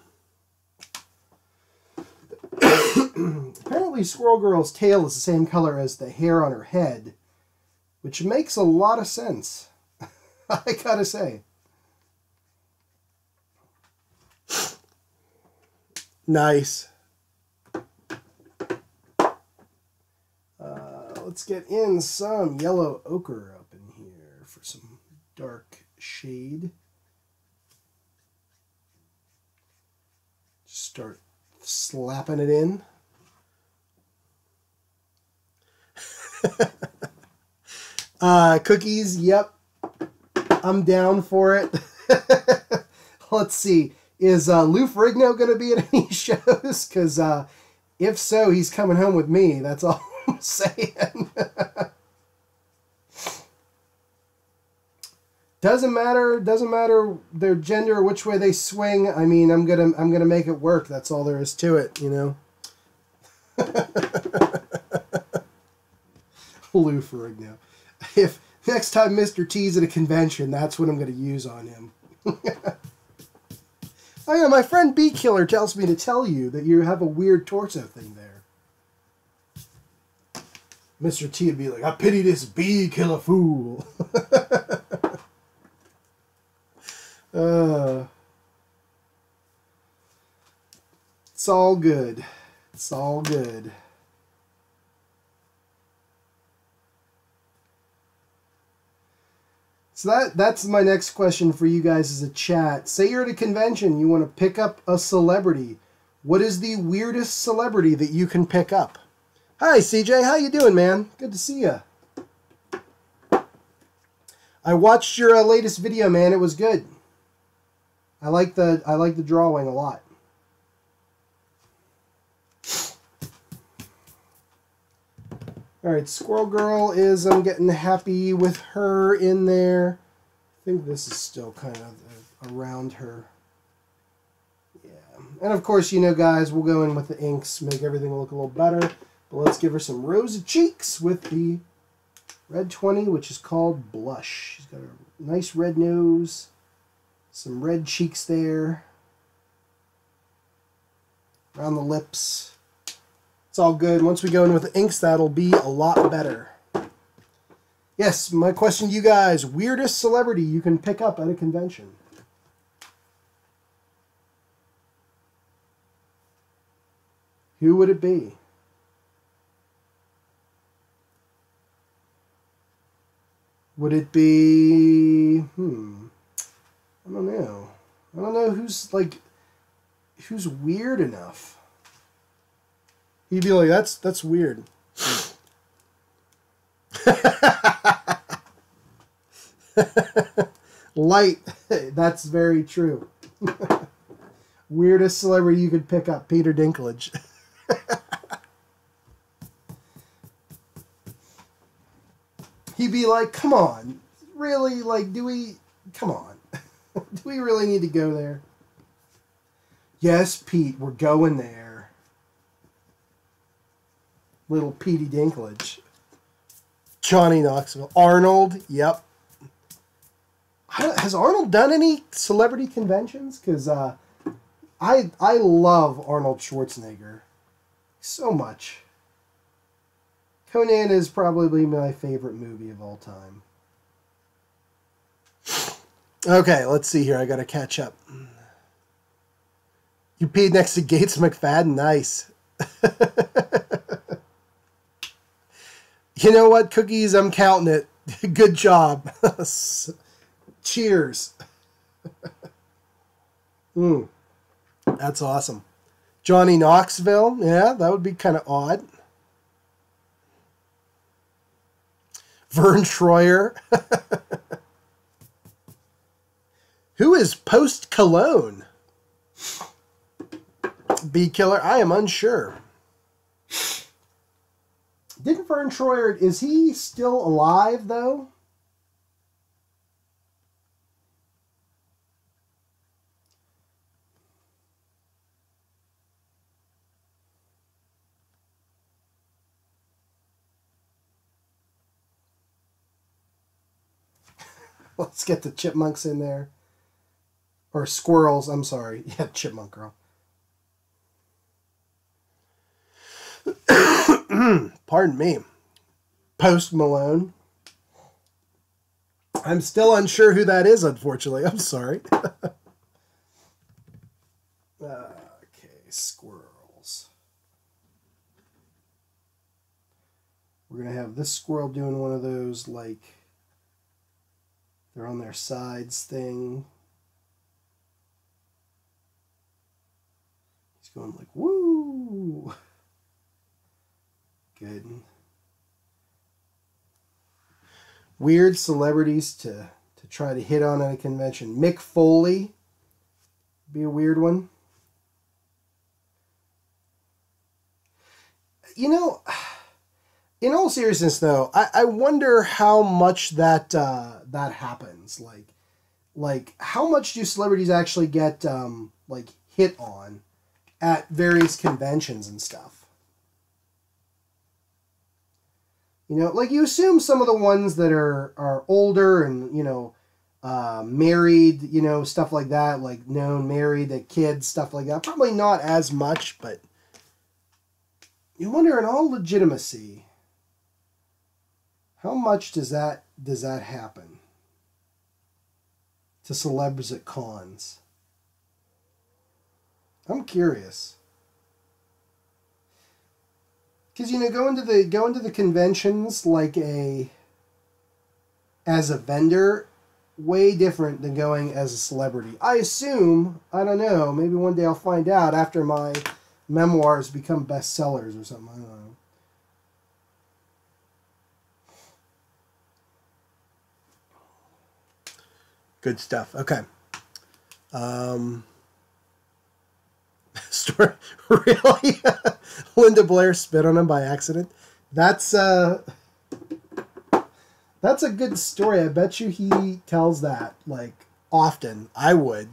Apparently Squirrel Girl's tail is the same color as the hair on her head, which makes a lot of sense, I gotta say. Nice. Let's get in some yellow ochre up in here for some dark shade. Start slapping it in. Cookies, yep. I'm down for it. Let's see. Is Lou Ferrigno going to be at any shows? Because if so, he's coming home with me. That's all I'm saying. Doesn't matter their gender, which way they swing. I mean, I'm gonna make it work. That's all there is to it, you know. Lou Ferrigno. If next time Mr. T's at a convention, that's what I'm gonna use on him. Oh yeah, my friend Bee Killer tells me to tell you that you have a weird torso thing there. Mr. T would be like, I pity this Bee Killer fool. It's all good. It's all good. So that's my next question for you guys as a chat. Say you're at a convention, you want to pick up a celebrity. What is the weirdest celebrity that you can pick up? Hi CJ, how you doing, man? Good to see you. I watched your latest video, man. It was good. I like the drawing a lot. Alright, Squirrel Girl is, I'm getting happy with her in there. I think this is still kind of around her. Yeah. And of course, you know, guys, we'll go in with the inks, make everything look a little better. But let's give her some rosy cheeks with the Red 20, which is called Blush. She's got a nice red nose, some red cheeks there, around the lips. It's all good. Once we go in with the inks, that'll be a lot better. Yes, my question to you guys, weirdest celebrity you can pick up at a convention? Who would it be? Would it be, I don't know. I don't know who's weird enough. He'd be like, that's weird. Light. That's very true. Weirdest celebrity you could pick up, Peter Dinklage. He'd be like, come on. Really? Like, come on. Do we really need to go there? Yes, Pete, we're going there. Little Petey Dinklage. Johnny Knoxville. Arnold, yep. Has Arnold done any celebrity conventions? Because I love Arnold Schwarzenegger so much. Conan is probably my favorite movie of all time. Okay, let's see here. I got to catch up. You peed next to Gates McFadden. Nice. You know what, Cookies? I'm counting it. Good job. Cheers. That's awesome. Johnny Knoxville. Yeah, that would be kind of odd. Vern Troyer. Who is Post Cologne? Bee Killer? I am unsure. Didn't Vern Troyer, is he still alive though? Let's get the chipmunks in there. Or squirrels, I'm sorry. Yeah, chipmunk girl. Pardon me. Post Malone. I'm still unsure who that is, unfortunately. I'm sorry. Okay, squirrels. We're going to have this squirrel doing one of those, like, they're on their sides thing. He's going like, woo! Good. Weird celebrities to try to hit on at a convention. Mick Foley. Be a weird one. You know, in all seriousness though, I wonder how much that that happens. Like how much do celebrities actually get like hit on at various conventions and stuff? You know, like you assume some of the ones that are older and, you know, married, you know, stuff like that, like known, married, the kids, stuff like that. Probably not as much, but you wonder in all legitimacy, how much does that happen to celebs at cons? I'm curious. Because, you know, go into the conventions like as a vendor, way different than going as a celebrity. I assume, I don't know, maybe one day I'll find out after my memoirs become bestsellers or something. I don't know. Good stuff. Okay. Story, really? Linda Blair spit on him by accident. That's a good story. I bet you he tells that like often. I would.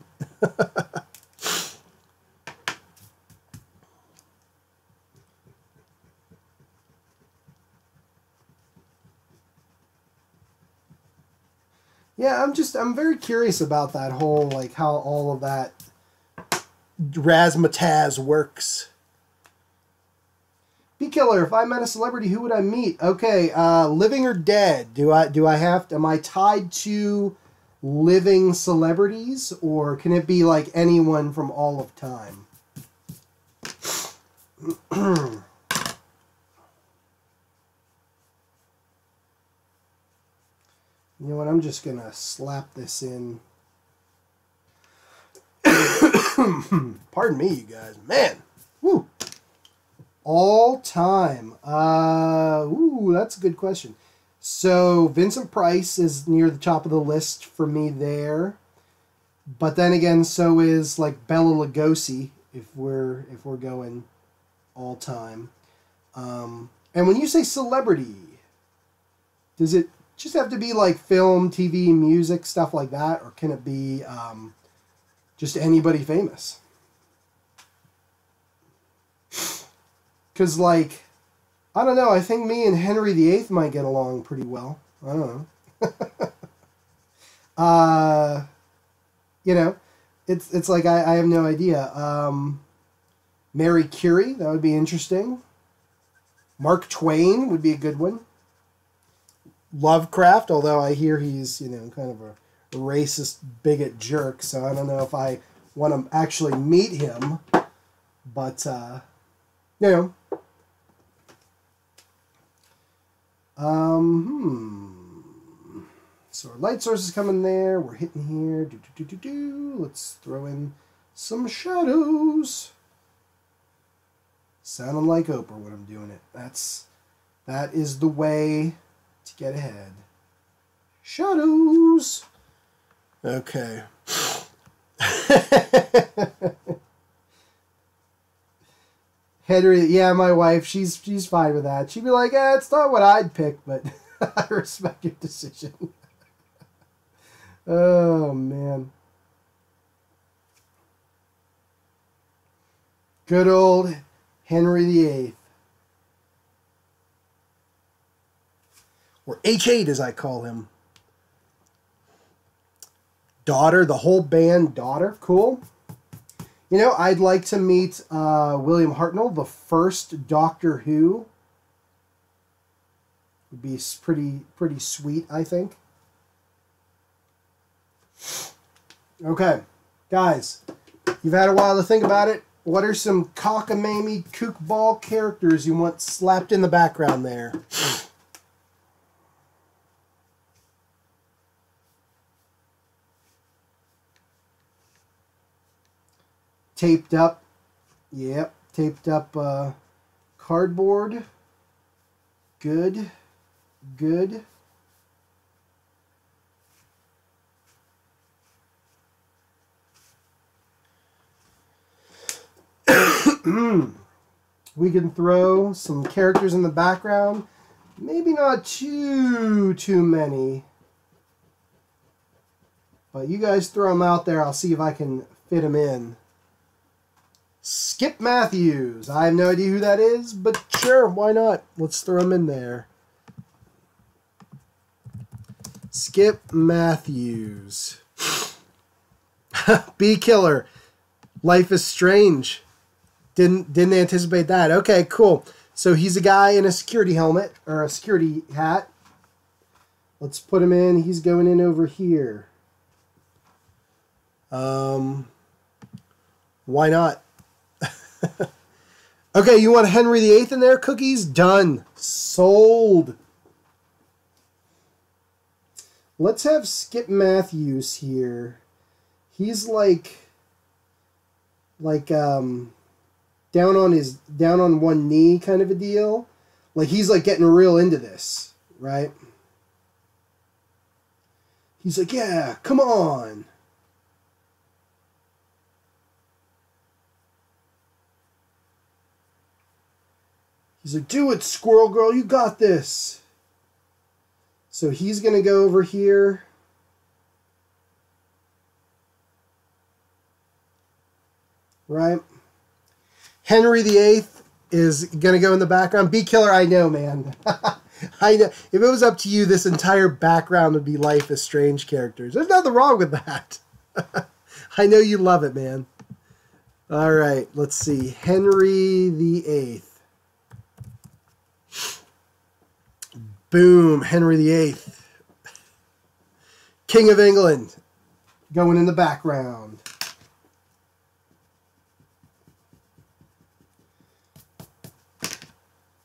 Yeah, I'm very curious about that whole, like, how all of that razzmatazz works. Bee Killer, if I met a celebrity, who would I meet? Okay, living or dead? Am I tied to living celebrities, or can it be like anyone from all of time? You know what, I'm just gonna slap this in. Pardon me, you guys. Man, woo. All time. Ooh, that's a good question. So Vincent Price is near the top of the list for me there. But then again, so is like Bela Lugosi if we're going all time. And when you say celebrity, does it just have to be like film, TV, music, stuff like that, or can it be just anybody famous? Because, like, I don't know, I think me and Henry VIII might get along pretty well. I don't know. You know, it's like I have no idea. Mary Curie, that would be interesting. Mark Twain would be a good one. Lovecraft, although I hear he's, you know, kind of a racist bigot jerk, so I don't know if I want to actually meet him. But, you know. So our light source is coming there. We're hitting here. Let's throw in some shadows. Sounding like Oprah when I'm doing it. That is the way to get ahead. Shadows. Okay. Henry, yeah, my wife, she's fine with that. She'd be like, it's not what I'd pick, but I respect your decision. Oh, man. Good old Henry VIII. Or H8 as I call him. Daughter, the whole band Daughter, cool. You know, I'd like to meet William Hartnell, the first Doctor Who. Would be pretty sweet, I think. Okay, guys, you've had a while to think about it. What are some cockamamie kookball characters you want slapped in the background there? Taped up. Yep, taped up cardboard. Good. Good. We can throw some characters in the background. Maybe not too many. But you guys throw them out there. I'll see if I can fit them in. Skip Matthews. I have no idea who that is, but sure, why not? Let's throw him in there. Skip Matthews. Bee Killer. Life is Strange. Didn't anticipate that. Okay, cool. So he's a guy in a security helmet, or a security hat. Let's put him in. He's going in over here. Why not? Okay, you want Henry VIII in there? Cookies? Done. Sold. Let's have Skip Matthews here. He's like down on one knee kind of a deal. Like he's like getting real into this, right? He's like, yeah, come on. He's like, do it, Squirrel Girl, you got this. So he's going to go over here. Right? Henry VIII is going to go in the background. Bee Killer, I know, man. I know. If it was up to you, this entire background would be Life is Strange characters. There's nothing wrong with that. I know you love it, man. All right, let's see. Henry VIII. Boom, Henry VIII. King of England. Going in the background.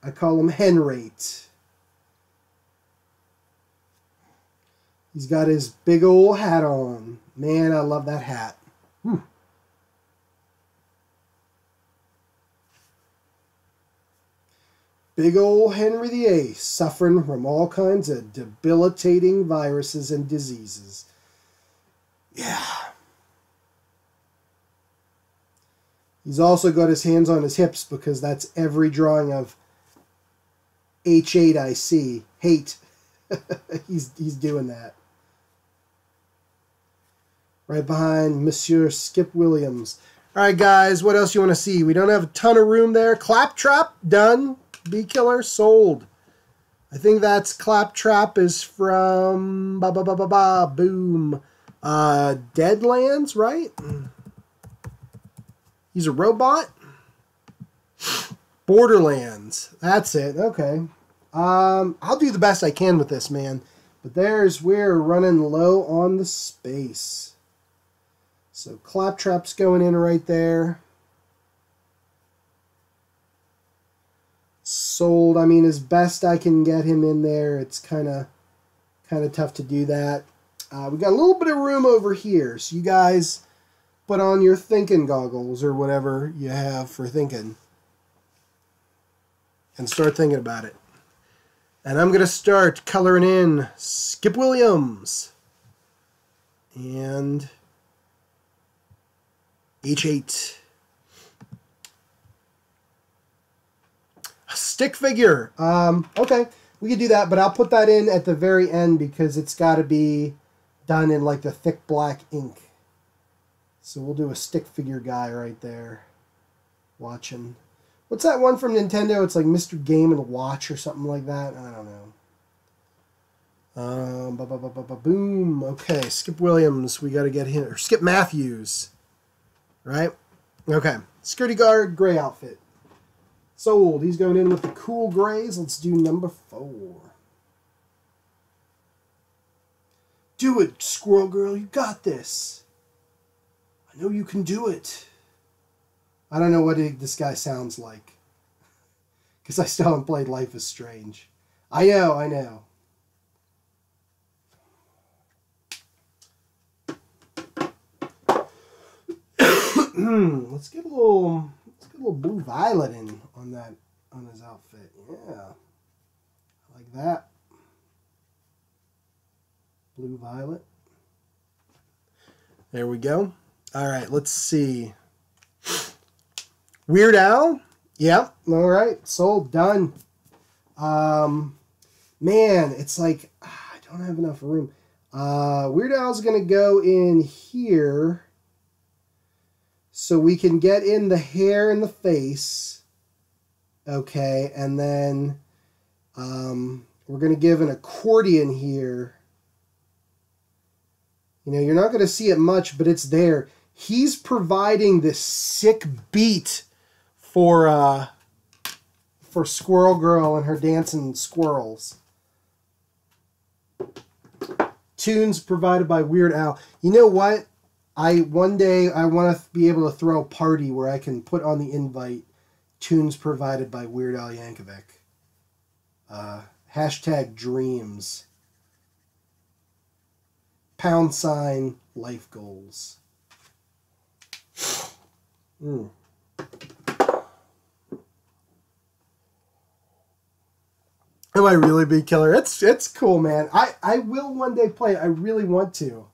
I call him Henrate. He's got his big old hat on. Man, I love that hat. Big old Henry VIII, suffering from all kinds of debilitating viruses and diseases. Yeah. He's also got his hands on his hips because that's every drawing of H8 I see. Hate. he's doing that. Right behind Monsieur Skip Williams. All right, guys, what else you want to see? We don't have a ton of room there. Claptrap, done. Bee Killer, sold. I think that's Claptrap is from boom. Deadlands, right? He's a robot. Borderlands. That's it. Okay. I'll do the best I can with this, man. But we're running low on the space. So Claptrap's going in right there. Sold. I mean, as best I can get him in there, it's kind of tough to do that. We got a little bit of room over here, so you guys put on your thinking goggles or whatever you have for thinking and start thinking about it. And I'm going to start coloring in Skip Williams and H8. A stick figure. Okay, we could do that, but I'll put that in at the very end because it's got to be done in like the thick black ink. So we'll do a stick figure guy right there. Watching. What's that one from Nintendo? It's like Mr. Game and Watch or something like that. I don't know. Boom. Okay, Skip Williams. We got to get him. Or Skip Matthews. Right? Okay. Security guard, gray outfit. Sold. He's going in with the cool grays. Let's do number 4. Do it, Squirrel Girl. You got this. I know you can do it. I don't know what this guy sounds like. Because I still haven't played Life is Strange. I know. Let's get a little blue violet in on his outfit. Yeah. I like that. Blue violet. There we go. All right, let's see. Weird Al. Yep. All right. Sold. Done. Man, it's like I don't have enough room. Weird Al's going to go in here so we can get in the hair and the face. Okay, and then we're going to give an accordion here. You know, you're not going to see it much, but it's there. He's providing this sick beat for Squirrel Girl and her dancing squirrels. Tunes provided by Weird Al. You know what? One day I want to be able to throw a party where I can put on the invite tunes provided by Weird Al Yankovic. Hashtag dreams. # life goals. Am I really Bee Killer? It's cool, man. I will one day play it. I really want to.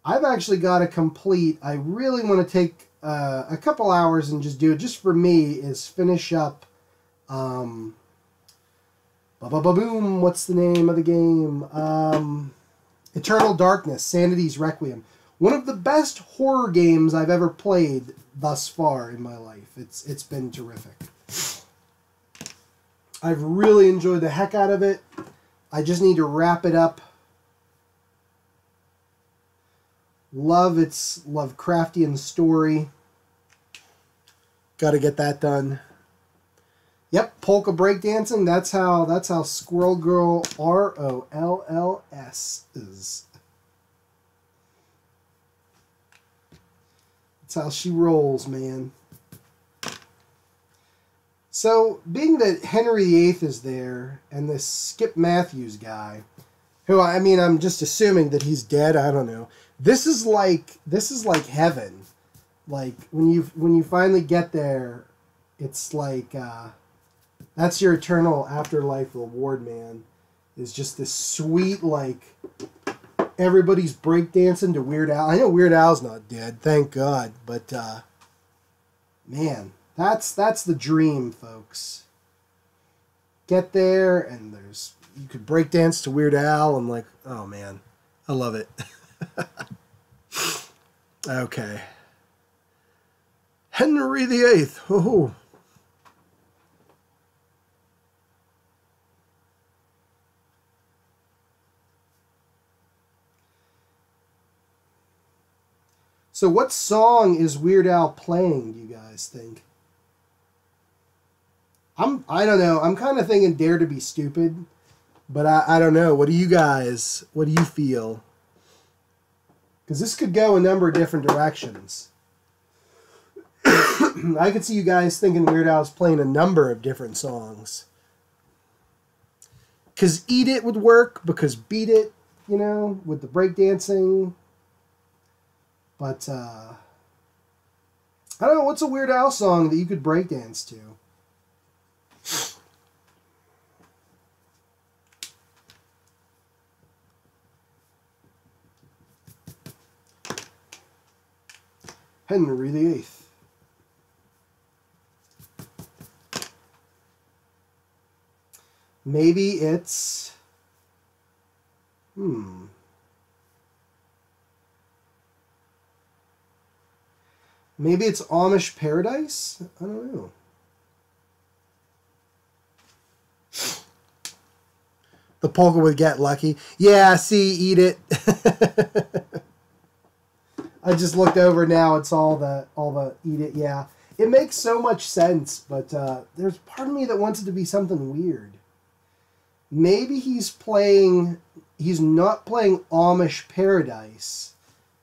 I've actually got a complete. I really want to take a couple hours and just do it. Just for me is finish up. Boom. What's the name of the game? Eternal Darkness, Sanity's Requiem. One of the best horror games I've ever played thus far in my life. It's been terrific. I've really enjoyed the heck out of it. I just need to wrap it up. Love its Lovecraftian story. Got to get that done. Yep, polka breakdancing. That's how Squirrel Girl ROLLS is. That's how she rolls, man. So, being that Henry VIII is there, and this Skip Matthews guy, who, I mean, I'm just assuming that he's dead. I don't know. This is like heaven. Like when you finally get there, It's like that's your eternal afterlife reward, man. Is just this sweet, like, everybody's breakdancing to Weird Al. I know Weird Al's not dead, thank God, but man, that's the dream, folks. Get there, and you could breakdance to Weird Al, and like, oh man, I love it. Okay. Henry VIII. Oh. So what song is Weird Al playing, do you guys think? I don't know. I'm kind of thinking Dare to Be Stupid, but I don't know. What do you feel? Because this could go a number of different directions. I could see you guys thinking Weird Al's playing a number of different songs. Because Eat It would work, because Beat It, you know, with the breakdancing. But, I don't know, what's a Weird Al song that you could breakdance to? Henry VIII. Maybe it's... Maybe it's Amish Paradise? I don't know. The polka would Get Lucky. Yeah, see, Eat It. I just looked over now. It's all the Eat It. Yeah, it makes so much sense, but there's part of me that wants it to be something weird. Maybe he's not playing Amish Paradise.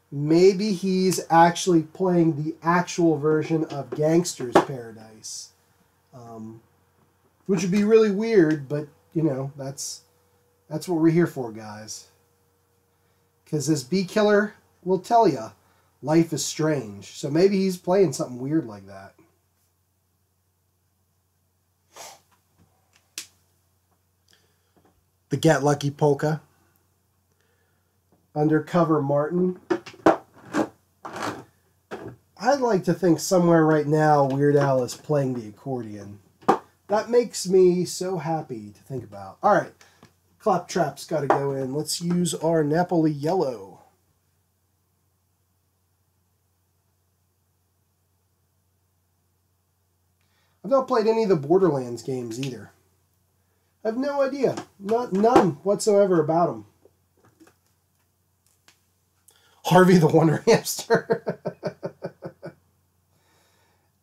Maybe he's actually playing the actual version of Gangster's Paradise, which would be really weird. But you know, that's what we're here for, guys. Because as Bee Killer will tell you, life is strange. So maybe he's playing something weird like that. The Get Lucky Polka. Undercover Martin. I'd like to think somewhere right now Weird Al is playing the accordion. That makes me so happy to think about. All right, Claptrap's got to go in. Let's use our Napoli Yellow. I've not played any of the Borderlands games either. I have no idea. None whatsoever about them. Harvey the Wonder Hamster.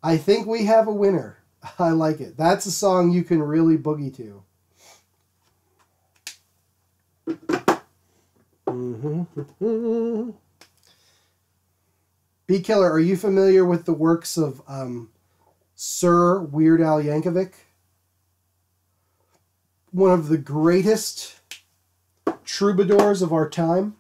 I think we have a winner. I like it. That's a song you can really boogie to. Bee Killer, are you familiar with the works of Sir Weird Al Yankovic? One of the greatest troubadours of our time.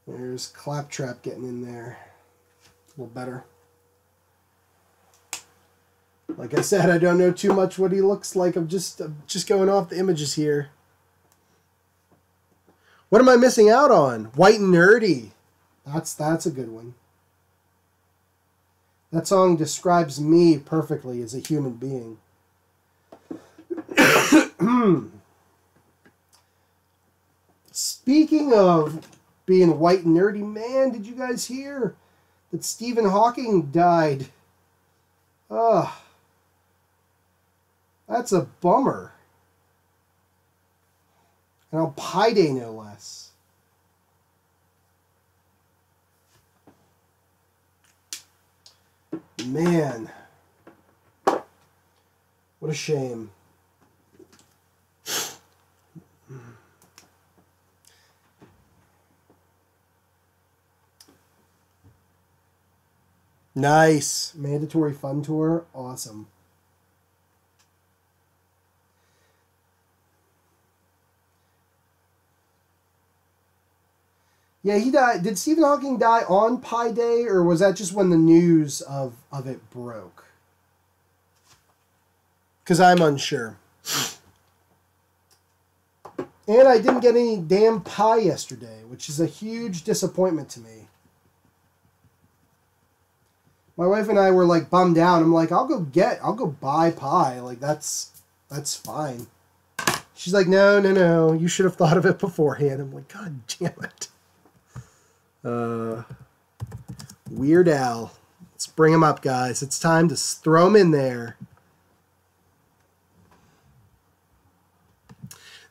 There's Claptrap getting in there. A little better. Like I said, I don't know too much what he looks like. I'm just going off the images here. What am I missing out on? White and Nerdy. That's a good one. That song describes me perfectly as a human being. Speaking of being white and nerdy, man, did you guys hear that Stephen Hawking died? Ugh. That's a bummer. And on Pi Day, no less. Man. What a shame. Nice. Mandatory Fun Tour. Awesome. Yeah, he died. Did Stephen Hawking die on Pi Day, or was that just when the news of it broke? Because I'm unsure. And I didn't get any damn pie yesterday, which is a huge disappointment to me. My wife and I were like bummed out. I'm like, I'll go buy pie. Like that's fine. She's like, no. You should have thought of it beforehand. I'm like, God damn it. Weird Al. Let's bring him up, guys. It's time to throw him in there.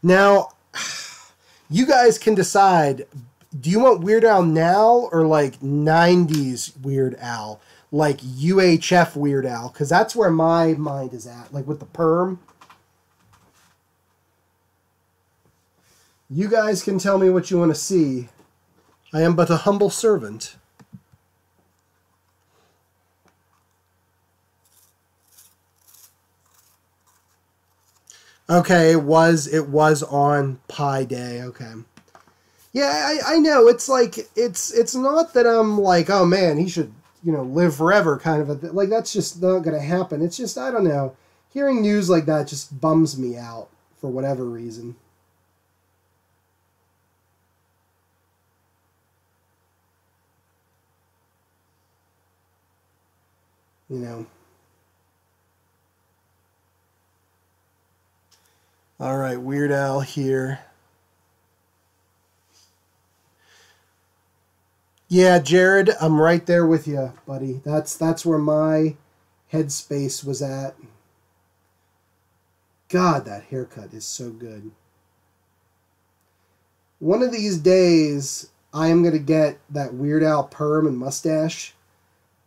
Now, you guys can decide, do you want Weird Al now or like 90s Weird Al? Like UHF Weird Al? Because that's where my mind is at. Like with the perm. You guys can tell me what you want to see. I am but a humble servant. Okay, it was on Pi Day. Okay. Yeah, I know. It's like it's not that I'm like, oh man, he should, live forever kind of a thing. Like that's just not going to happen. It's just I don't know. Hearing news like that just bums me out for whatever reason. All right, Weird Al here. Yeah, Jared, I'm right there with you, buddy. That's where my headspace was at. God, that haircut is so good. One of these days, I am going to get that Weird Al perm and mustache,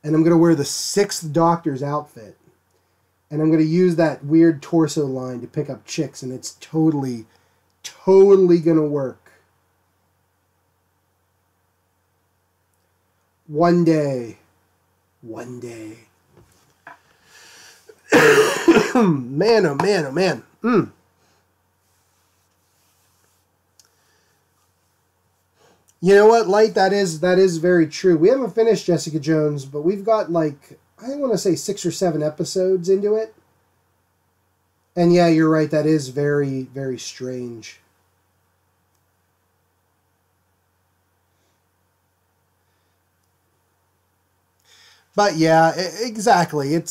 and I'm going to wear the 6th Doctor's outfit. And I'm going to use that weird torso line to pick up chicks, and it's totally going to work. One day. Man, oh man, oh man. You know what, Light? That is very true. We haven't finished Jessica Jones, but we've got like, I want to say 6 or 7 episodes into it. And yeah, you're right. That is very, very strange. But yeah, exactly. It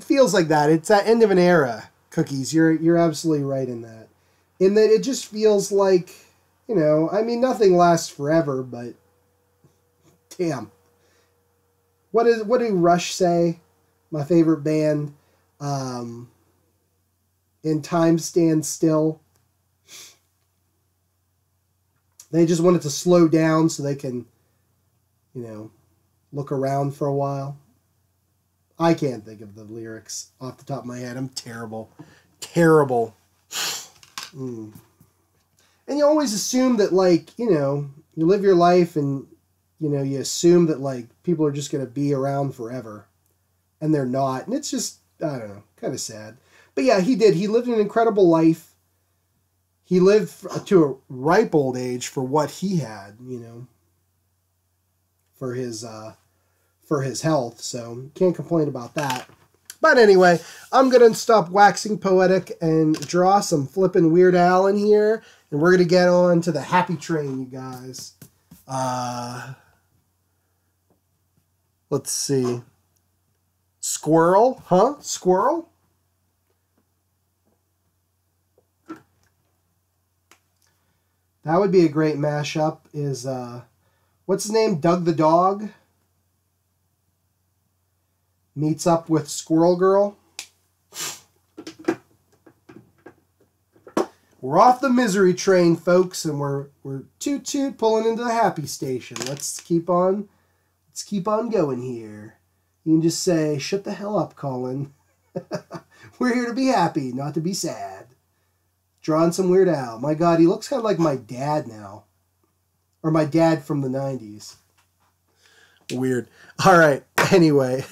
feels like that. It's that end of an era, Cookies. You're absolutely right in that. In that it just feels like, I mean, nothing lasts forever, but damn. What do Rush say? My favorite band. In Time Stands Still. They just want it to slow down so they can, look around for a while. I can't think of the lyrics off the top of my head. I'm terrible. And you always assume that, like, you live your life and, you assume that, like, people are just going to be around forever. And they're not. And it's just, I don't know, kind of sad. But yeah, he did. He lived an incredible life. He lived to a ripe old age for what he had, for his health. So can't complain about that. But anyway, I'm going to stop waxing poetic and draw some flippin' Weird Al in here. And we're going to get on to the happy train, you guys. Let's see. Squirrel? Huh? Squirrel? That would be a great mashup. Is, what's his name? Doug the Dog? Meets up with Squirrel Girl. We're off the misery train, folks, and we're toot toot pulling into the happy station. Let's keep on going here. You can just say, shut the hell up, Colin. We're here to be happy, not to be sad. Drawing some Weird Al. My God, he looks kind of like my dad now. Or my dad from the 90s. Weird. All right. Anyway.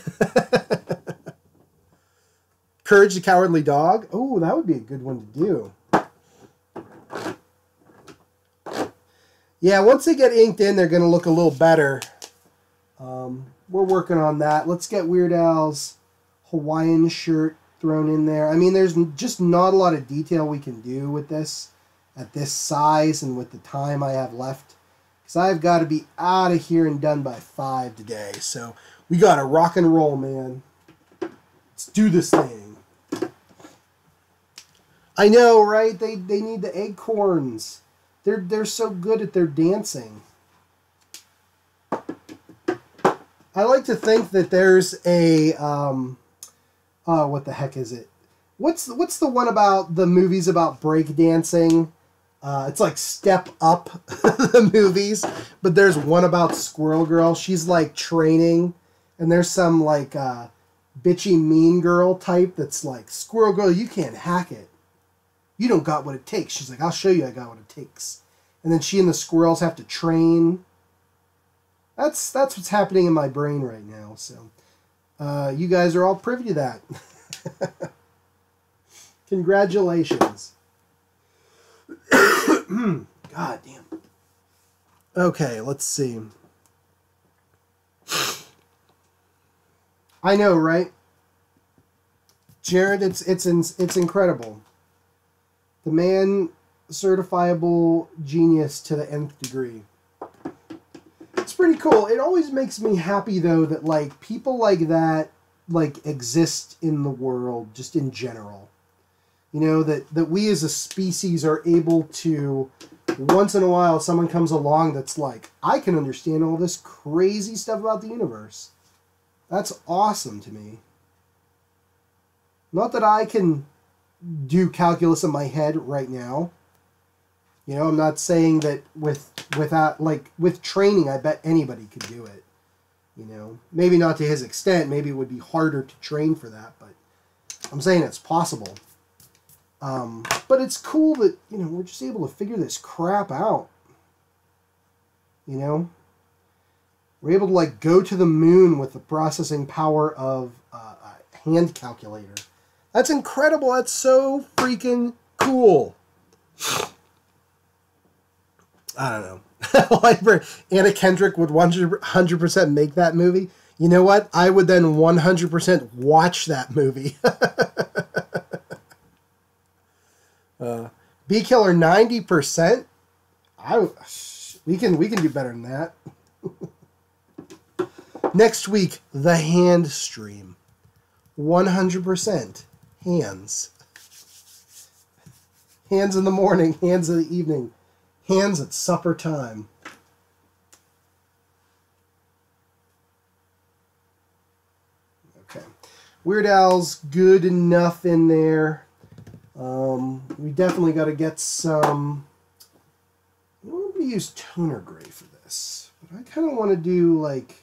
Courage the Cowardly Dog. Oh, that would be a good one to do. Yeah, once they get inked in, they're going to look a little better. We're working on that. Let's get Weird Al's Hawaiian shirt thrown in there. I mean, there's just not a lot of detail we can do with this at this size and with the time I have left. Because I've got to be out of here and done by 5 today. So we got to rock and roll, man. Let's do this thing. I know, right? They need the acorns. They're so good at their dancing. I like to think that there's a what the heck is it? What's the one about the movies about breakdancing? It's like Step Up, the movies, but there's one about Squirrel Girl. She's like training, and there's some like bitchy mean girl type that's like, Squirrel Girl, you can't hack it. You don't got what it takes. She's like, I'll show you I got what it takes. And then she and the squirrels have to train. That's what's happening in my brain right now. So you guys are all privy to that. Congratulations. God damn. Okay, let's see. I know, right? Jared, it's incredible. The man, certifiable genius to the nth degree. It's pretty cool. It always makes me happy, though, that, like, people like that, like, exist in the world, just in general. You know, that we as a species are able to, once in a while, someone comes along that's like, I can understand all this crazy stuff about the universe. That's awesome to me. Not that I can do calculus in my head right now. You know, I'm not saying that with training, I bet anybody could do it. You know, maybe not to his extent. Maybe it would be harder to train for that, but I'm saying it's possible. But it's cool that, you know, we're just able to figure this crap out. You know, we're able to like go to the moon with the processing power of a hand calculator. That's incredible. That's so freaking cool. I don't know. Anna Kendrick would 100% make that movie. You know what? I would then 100% watch that movie. Bee Killer 90%. We can do better than that. Next week, the hand stream. 100% hands. Hands in the morning, hands in the evening, hands at supper time. Okay. Weird Al's good enough in there. We definitely got to get some... I'm going to use toner gray for this. But I kind of want to do, like,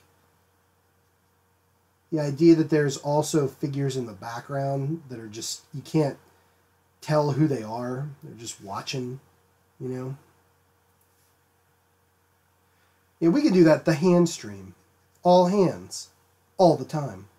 the idea that there's also figures in the background that are just... You can't tell who they are. They're just watching, you know? Yeah, we could do that. The hand stream. All hands. All the time.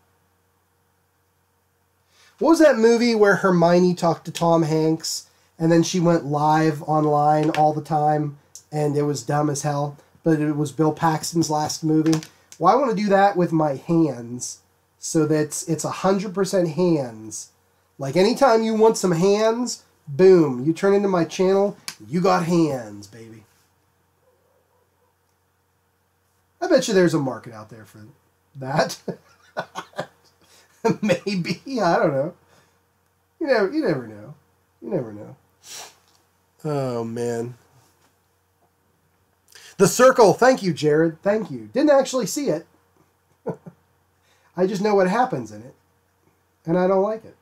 What was that movie where Hermione talked to Tom Hanks and then she went live online all the time and it was dumb as hell, but it was Bill Paxton's last movie? Well, I want to do that with my hands so that it's 100% hands. Like anytime you want some hands, boom, you turn into my channel, you got hands, baby. I bet you there's a market out there for that. Maybe. I don't know. You never know. You never know. Oh, man. The Circle. Thank you, Jared. Thank you. Didn't actually see it. I just know what happens in it. And I don't like it.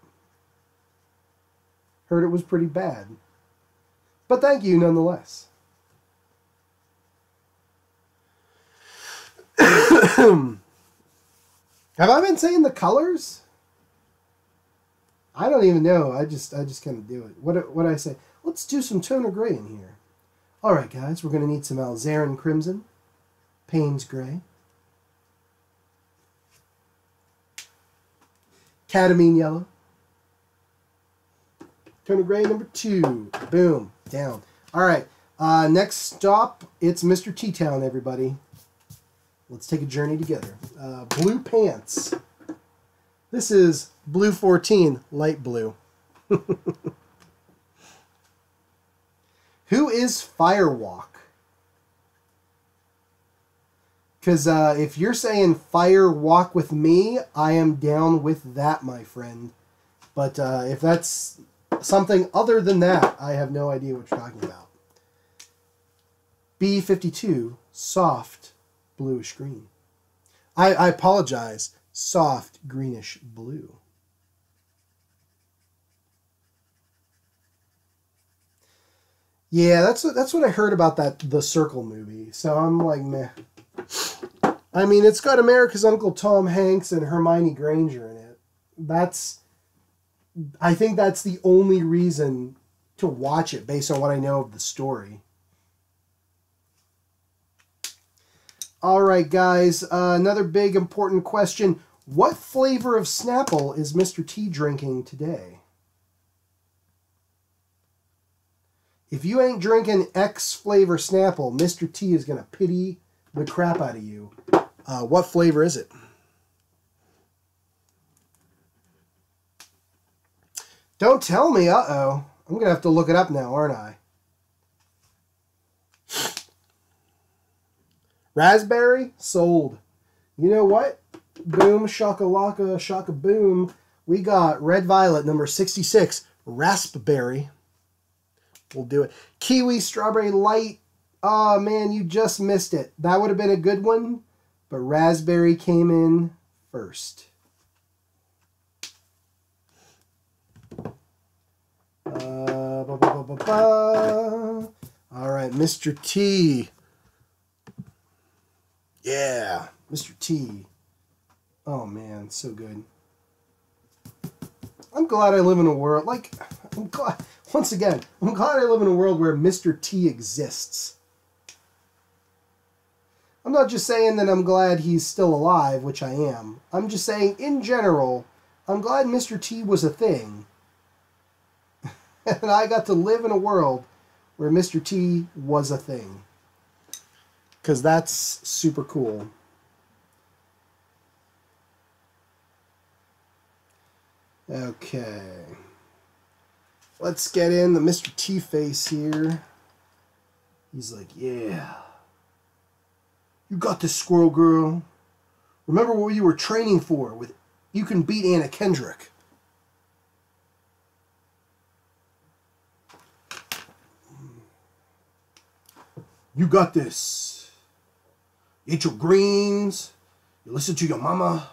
Heard it was pretty bad. But thank you nonetheless. Have I been saying the colors? I don't even know. I just kind of do it. What I say? Let's do some toner gray in here. All right, guys. We're going to need some Alizarin Crimson, Payne's Gray, Cadamine Yellow, toner gray number 2. Boom. Down. All right. Next stop, it's Mr. T-Town, everybody. Let's take a journey together. Blue pants. This is blue 14, light blue. Who is Firewalk? Because if you're saying Fire Walk with me, I am down with that, my friend. But if that's something other than that, I have no idea what you're talking about. B52, soft bluish green. I apologize, soft greenish blue. Yeah, that's what I heard about The Circle movie. So I'm like, meh. I mean, it's got America's Uncle Tom Hanks and Hermione Granger in it. I think that's the only reason to watch it based on what I know of the story. All right, guys, another big important question. What flavor of Snapple is Mr. T drinking today? If you ain't drinking X flavor Snapple, Mr. T is going to pity the crap out of you. What flavor is it? Don't tell me, uh-oh. I'm going to have to look it up now, aren't I? Raspberry? Sold. You know what? Boom, shakalaka, shaka boom. We got Red Violet, number 66, Raspberry. We'll do it. Kiwi, Strawberry Light. Oh, man, you just missed it. That would have been a good one, but Raspberry came in first. All right, Mr. T. Yeah, Mr. T. Oh, man, so good. I'm glad I live in a world, I'm glad I live in a world where Mr. T exists. I'm not just saying that I'm glad he's still alive, which I am. I'm just saying, in general, I'm glad Mr. T was a thing. And I got to live in a world where Mr. T was a thing. Because that's super cool. Okay. Let's get in the Mr. T face here. He's like, yeah. You got this, Squirrel Girl. Remember what you were training for with You Can Beat Anna Kendrick. You got this. You eat your greens. You listen to your mama.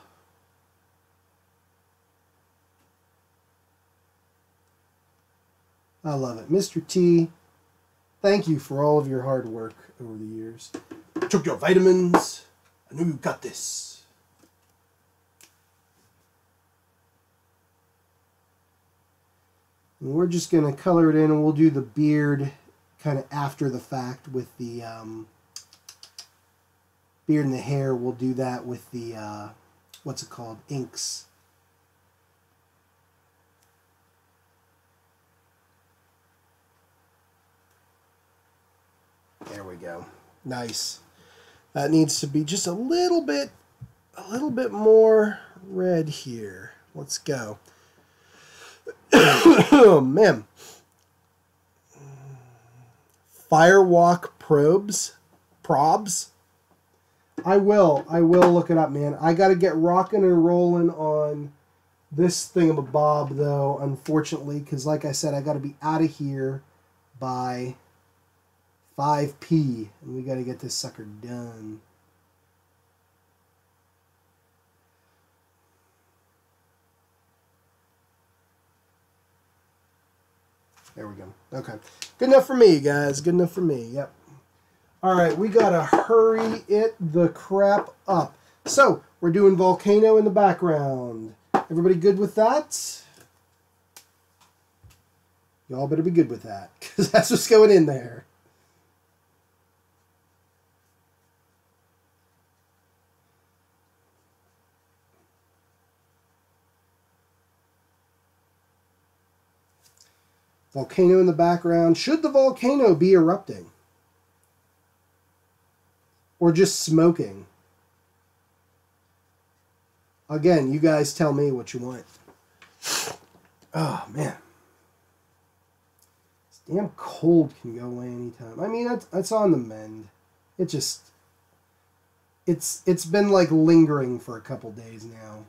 I love it. Mr. T, thank you for all of your hard work over the years. Took your vitamins. I knew you got this. And we're just going to color it in, and we'll do the beard kind of after the fact with the beard and the hair. We'll do that with the, what's it called, inks. There we go. Nice. That needs to be just a little bit more red here. Let's go. Oh, man. Firewalk probs. I will look it up, man. I got to get rocking and rolling on this thingamabob, though, unfortunately, because like I said, I got to be out of here by 5p, and we got to get this sucker done. There we go. Okay. Good enough for me, guys. Good enough for me. Yep. All right, we got to hurry it the crap up. So, we're doing Volcano in the background. Everybody good with that? Y'all better be good with that, because that's what's going in there. Volcano in the background. Should the volcano be erupting? Or just smoking? Again, you guys tell me what you want. Oh, man. This damn cold can go away anytime. I mean, it's on the mend. It just... It's been, like, lingering for a couple days now.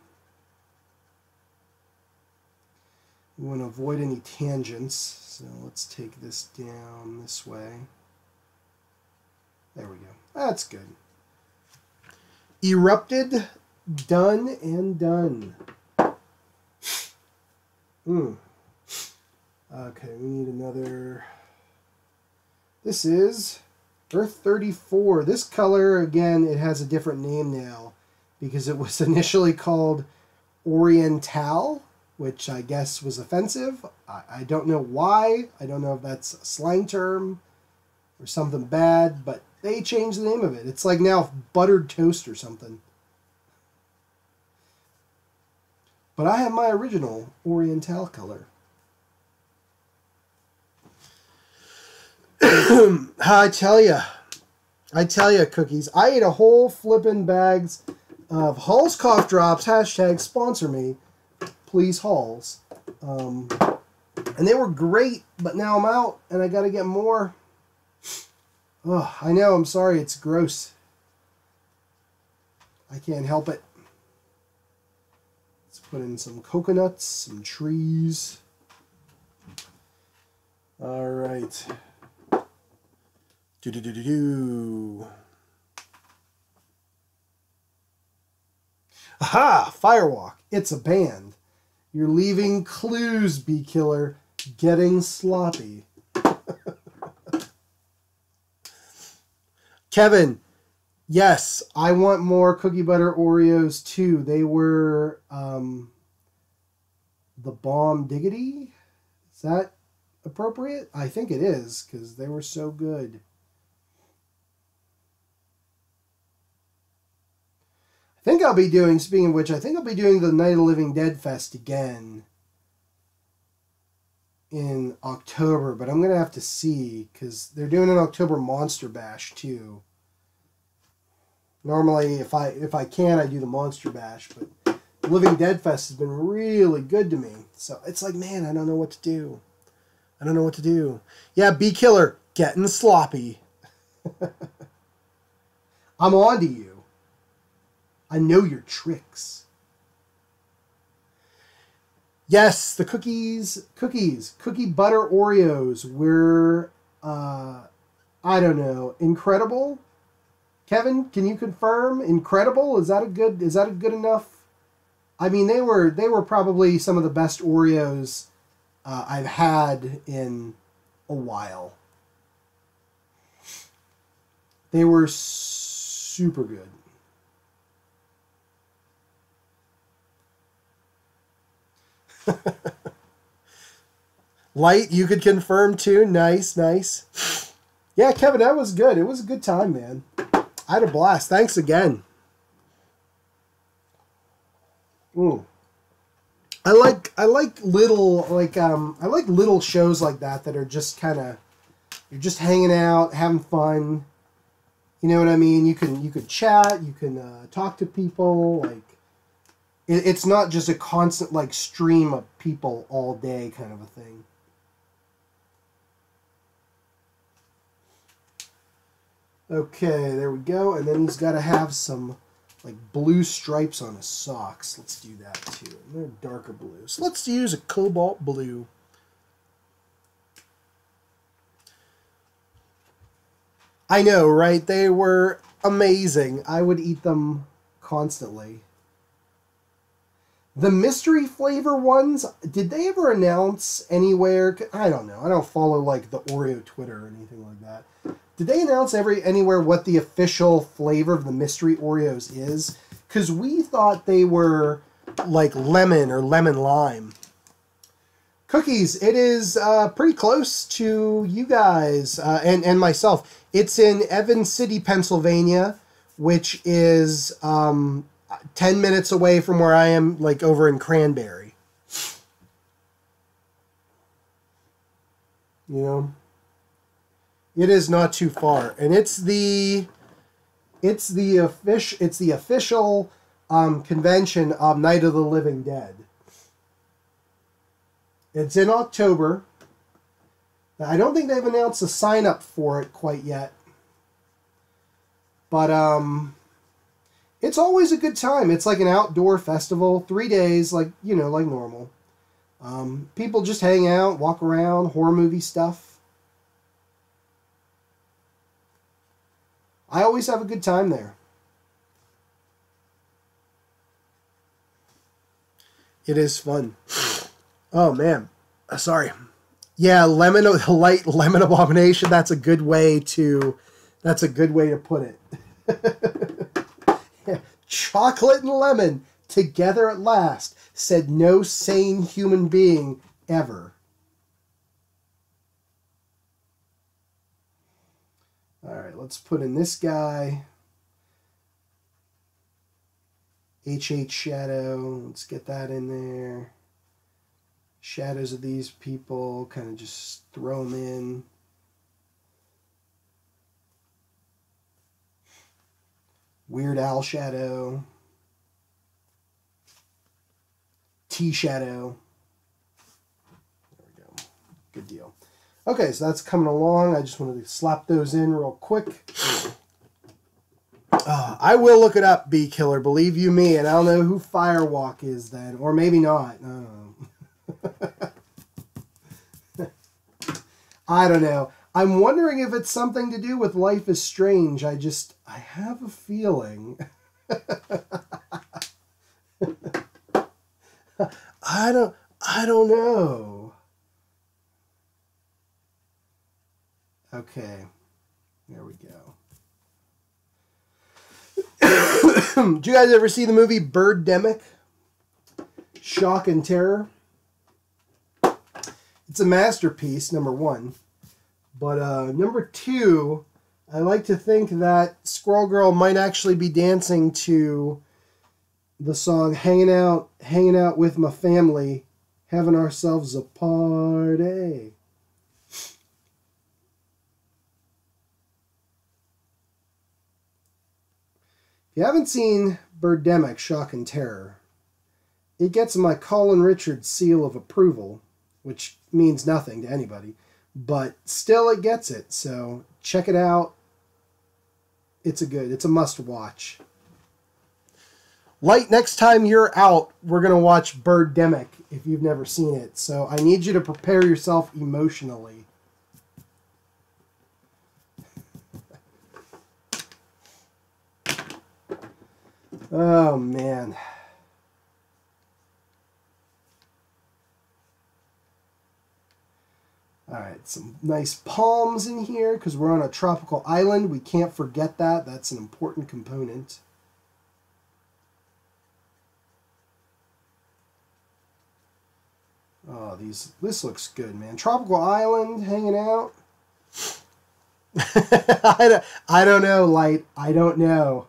We want to avoid any tangents, so let's take this down this way. There we go. That's good. Erupted, done, and done. Okay, we need another... This is Earth 34. This color, again, it has a different name now because it was initially called Oriental, which I guess was offensive. I don't know why. I don't know if that's a slang term or something bad, but they changed the name of it. It's like now buttered toast or something. But I have my original Oriental color. I tell ya, Cookies, I ate a whole flippin' bags of Hall's Cough Drops, hashtag sponsor me, please Halls. And they were great, but now I'm out and I gotta get more. Oh, I know, I'm sorry, it's gross. I can't help it. Let's put in some coconuts, some trees. All right. Do-do-do-do-do. Aha! Firewalk. It's a band. You're leaving clues, Bee Killer. Getting sloppy. Kevin, yes, I want more cookie butter Oreos too. They were the bomb diggity. Is that appropriate? I think it is because they were so good. I think I'll be doing, speaking of which, I think I'll be doing the Night of the Living Dead Fest again in October, but I'm going to have to see because they're doing an October Monster Bash too. Normally, if I can, I do the Monster Bash, but Living Dead Fest has been really good to me. So it's like, man, I don't know what to do. I don't know what to do. Yeah, Bee Killer, getting sloppy. I'm on to you. I know your tricks. Yes, the cookie butter Oreos were, I don't know, incredible. Kevin, can you confirm incredible? Is that a good enough? I mean, they were probably some of the best Oreos I've had in a while. They were super good. Light, you could confirm too. Nice, nice. Yeah, Kevin, that was good. It was a good time, man. I had a blast. Thanks again. I like little shows like that are just kind of, you're just hanging out, having fun. You know what I mean? You could chat, you can talk to people. Like it's not just a constant like stream of people all day kind of a thing. Okay, there we go. And then he's got to have some like blue stripes on his socks. Let's do that too. And they're darker blue. So let's use a cobalt blue. I know, right? They were amazing. I would eat them constantly. The mystery flavor ones, did they ever announce anywhere? I don't know. I don't follow like the Oreo Twitter or anything like that. Did they announce anywhere what the official flavor of the mystery Oreos is? Because we thought they were like lemon or lemon lime. Cookies, it is pretty close to you guys and myself. It's in Evans City, Pennsylvania, which is 10 minutes away from where I am, like over in Cranberry. You know, it is not too far, and it's the official convention of Night of the Living Dead. It's in October. I don't think they've announced a sign up for it quite yet, but it's always a good time. It's like an outdoor festival, 3 days, like like normal. People just hang out, walk around, horror movie stuff. I always have a good time there. It is fun. Oh man, sorry. Yeah, light lemon abomination. That's a good way to put it. Yeah. Chocolate and lemon together at last, said no sane human being ever. All right, let's put in this guy. HH shadow. Let's get that in there. Shadows of these people, kind of just throw them in. Weird Al shadow. T shadow. There we go. Good deal. Okay, so that's coming along. I just wanted to slap those in real quick. I will look it up, Bee Killer, believe you me, and I'll know who Firewalk is then, or maybe not. I don't know. I don't know. I'm wondering if it's something to do with Life is Strange. I have a feeling. I don't know. Okay. There we go. Did you guys ever see the movie Birdemic? Shock and Terror. It's a masterpiece, number one. But number two, I like to think that Squirrel Girl might actually be dancing to the song Hanging Out with My Family, Having Ourselves a Party. If you haven't seen Birdemic, Shock and Terror, it gets my Colin Richards seal of approval, which means nothing to anybody, but still it gets it. So check it out. It's a must watch. Light, next time you're out, we're going to watch Birdemic if you've never seen it. So I need you to prepare yourself emotionally. Oh, man. All right, some nice palms in here because we're on a tropical island. We can't forget that. That's an important component. Oh, this looks good, man. Tropical island, hanging out. I don't know, Light. I don't know.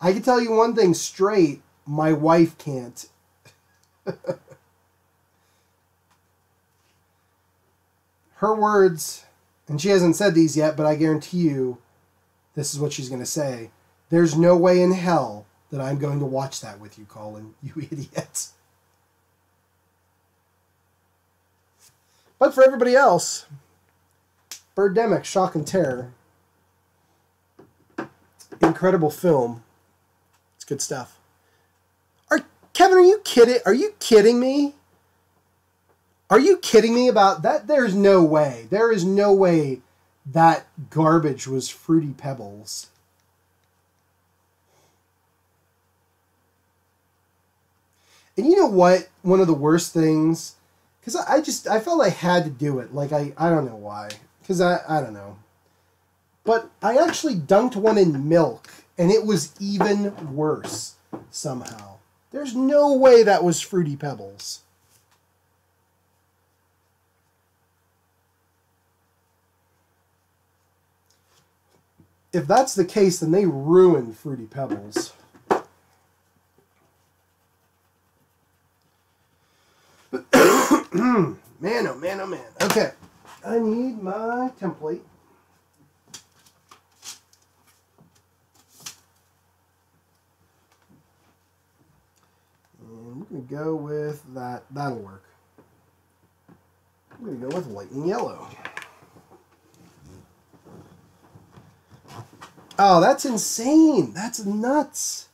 I can tell you one thing straight. My wife can't. Her words, and she hasn't said these yet, but I guarantee you this is what she's going to say. There's no way in hell that I'm going to watch that with you, Colin, you idiot. But for everybody else, Birdemic, Shock and Terror. Incredible film. It's good stuff. Kevin, are you kidding? Are you kidding me? Are you kidding me about that? There's no way. There is no way that garbage was Fruity Pebbles. And you know what? One of the worst things, because I felt I had to do it. Like, I don't know why. Because I don't know. But I actually dunked one in milk, and it was even worse somehow. There's no way that was Fruity Pebbles. If that's the case, then they ruined Fruity Pebbles. Man, oh man, oh man. Okay. I need my template. And we're going to go with that. That'll work. I'm going to go with lightning yellow. Oh, that's insane. That's nuts.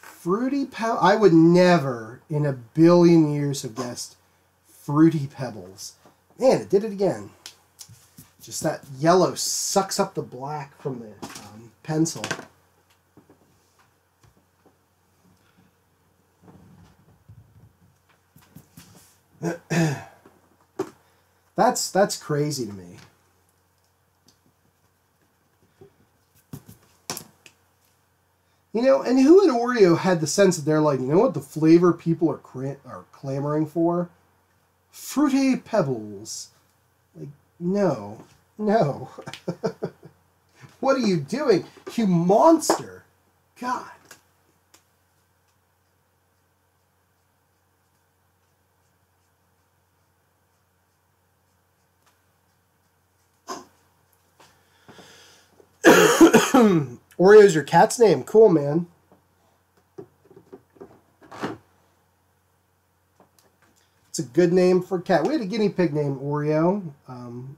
Fruity Pebbles. I would never in a billion years have guessed Fruity Pebbles. Man, it did it again. Just that yellow sucks up the black from the pencil. That's crazy to me. You know, and who at Oreo had the sense that they're like, you know what the flavor people are clamoring for? Fruity Pebbles. Like, no. No. What are you doing? You monster. God. Oreo's your cat's name. Cool, man. It's a good name for a cat. We had a guinea pig named Oreo.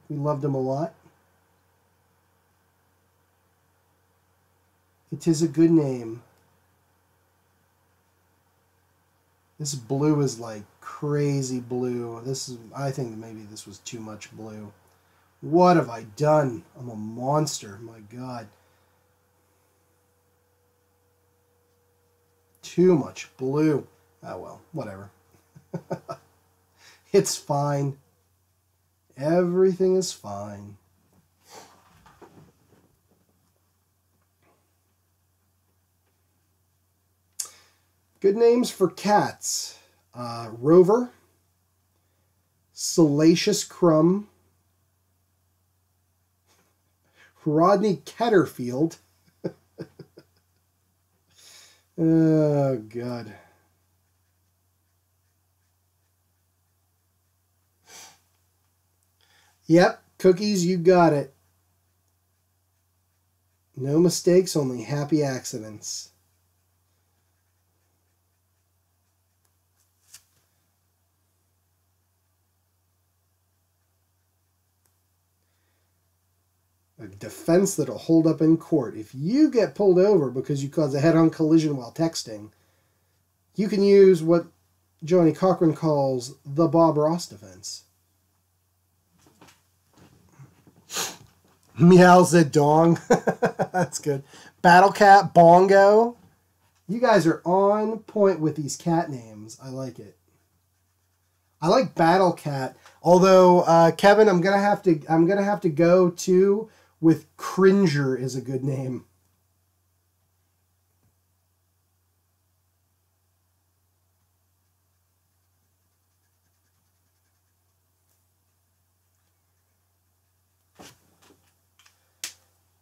We loved him a lot. It is a good name. This blue is like crazy blue. I think maybe this was too much blue. What have I done? I'm a monster. My God. Too much blue. Oh well, whatever. It's fine. Everything is fine. Good names for cats. Rover. Salacious Crumb. Rodney Catterfield. Oh, God. Yep, Cookies, you got it. No mistakes, only happy accidents. A defense that'll hold up in court. If you get pulled over because you caused a head-on collision while texting, you can use what Johnny Cochran calls the Bob Ross defense. Meow said dong. That's good. Battle Cat, Bongo. You guys are on point with these cat names. I like it. I like Battle Cat. Although Kevin, I'm gonna have to go to with Cringer is a good name.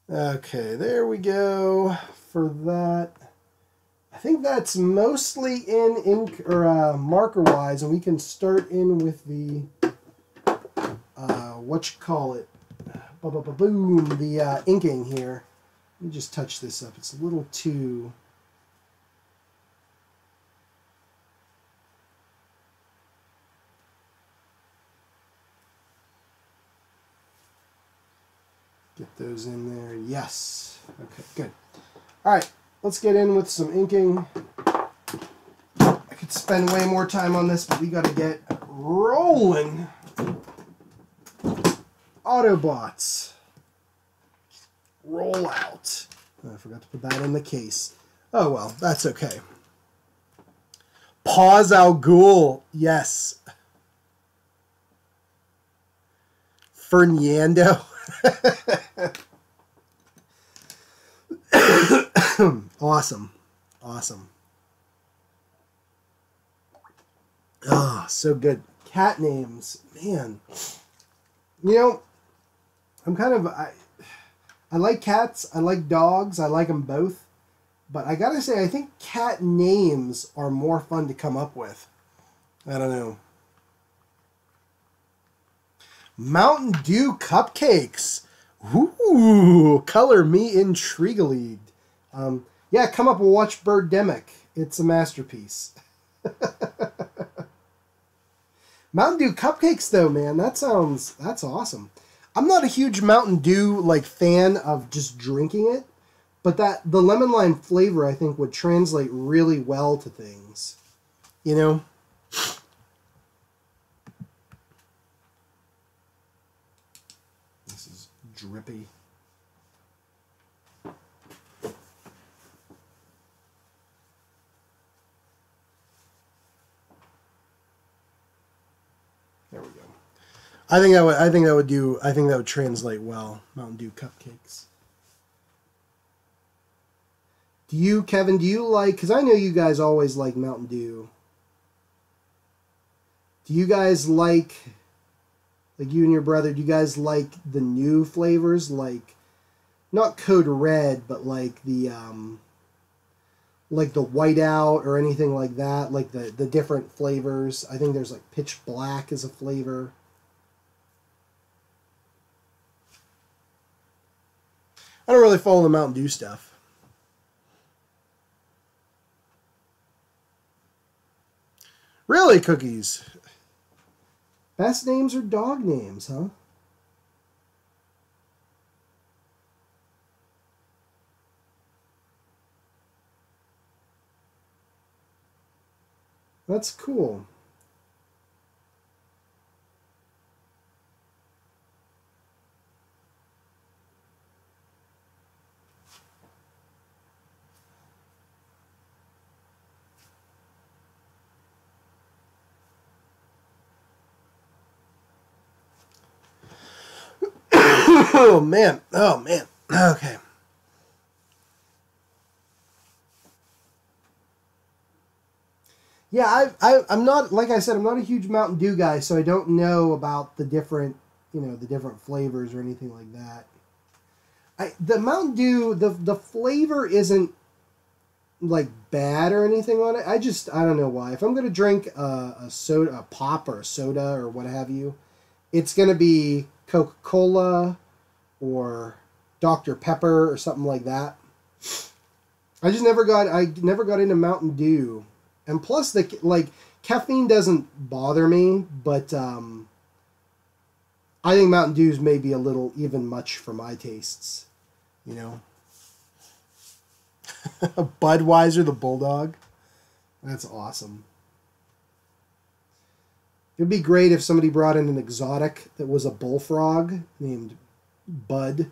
Okay, there we go for that. I think that's mostly in ink or marker wise, and we can start in with the boom, the inking here. Let me just touch this up. It's a little too. Get those in there. Yes. Okay, good. All right, let's get in with some inking. I could spend way more time on this, but we got to get rolling. Autobots. Roll out. I forgot to put that in the case. Oh, well, that's okay. Pause Al Ghul. Yes. Fernando. Awesome. Awesome. Oh, so good. Cat names. Man. You know, I'm kind of... I like cats. I like dogs. I like them both. But I gotta say, I think cat names are more fun to come up with. I don't know. Mountain Dew cupcakes. Ooh, color me intrigued. Yeah, come up and watch Birdemic. It's a masterpiece. Mountain Dew cupcakes, though, man, that's awesome. I'm not a huge Mountain Dew like fan of just drinking it, but the lemon lime flavor I think would translate really well to things. You know? This is drippy. There we go. I think that would translate well. Mountain Dew cupcakes. Kevin, do you like, because I know you guys always like Mountain Dew. Do you guys like you and your brother, do you guys like the new flavors? Like, not Code Red, but like the whiteout or anything like that? Like the different flavors. I think there's like Pitch Black as a flavor. I don't really follow the Mountain Dew stuff. Really, Cookies? Best names are dog names, huh? That's cool. Oh man. Okay. Yeah, I'm not, like I said, I'm not a huge Mountain Dew guy, so I don't know about the different, the different flavors or anything like that. The Mountain Dew, the flavor isn't like bad or anything on it. I don't know why. If I'm gonna drink a soda, a pop or a soda or what have you, it's gonna be Coca-Cola or Dr. Pepper or something like that. I never got into Mountain Dew. And plus caffeine doesn't bother me, but I think Mountain Dew's may be a little even much for my tastes, Budweiser the Bulldog. That's awesome. It'd be great if somebody brought in an exotic that was a bullfrog named Bud.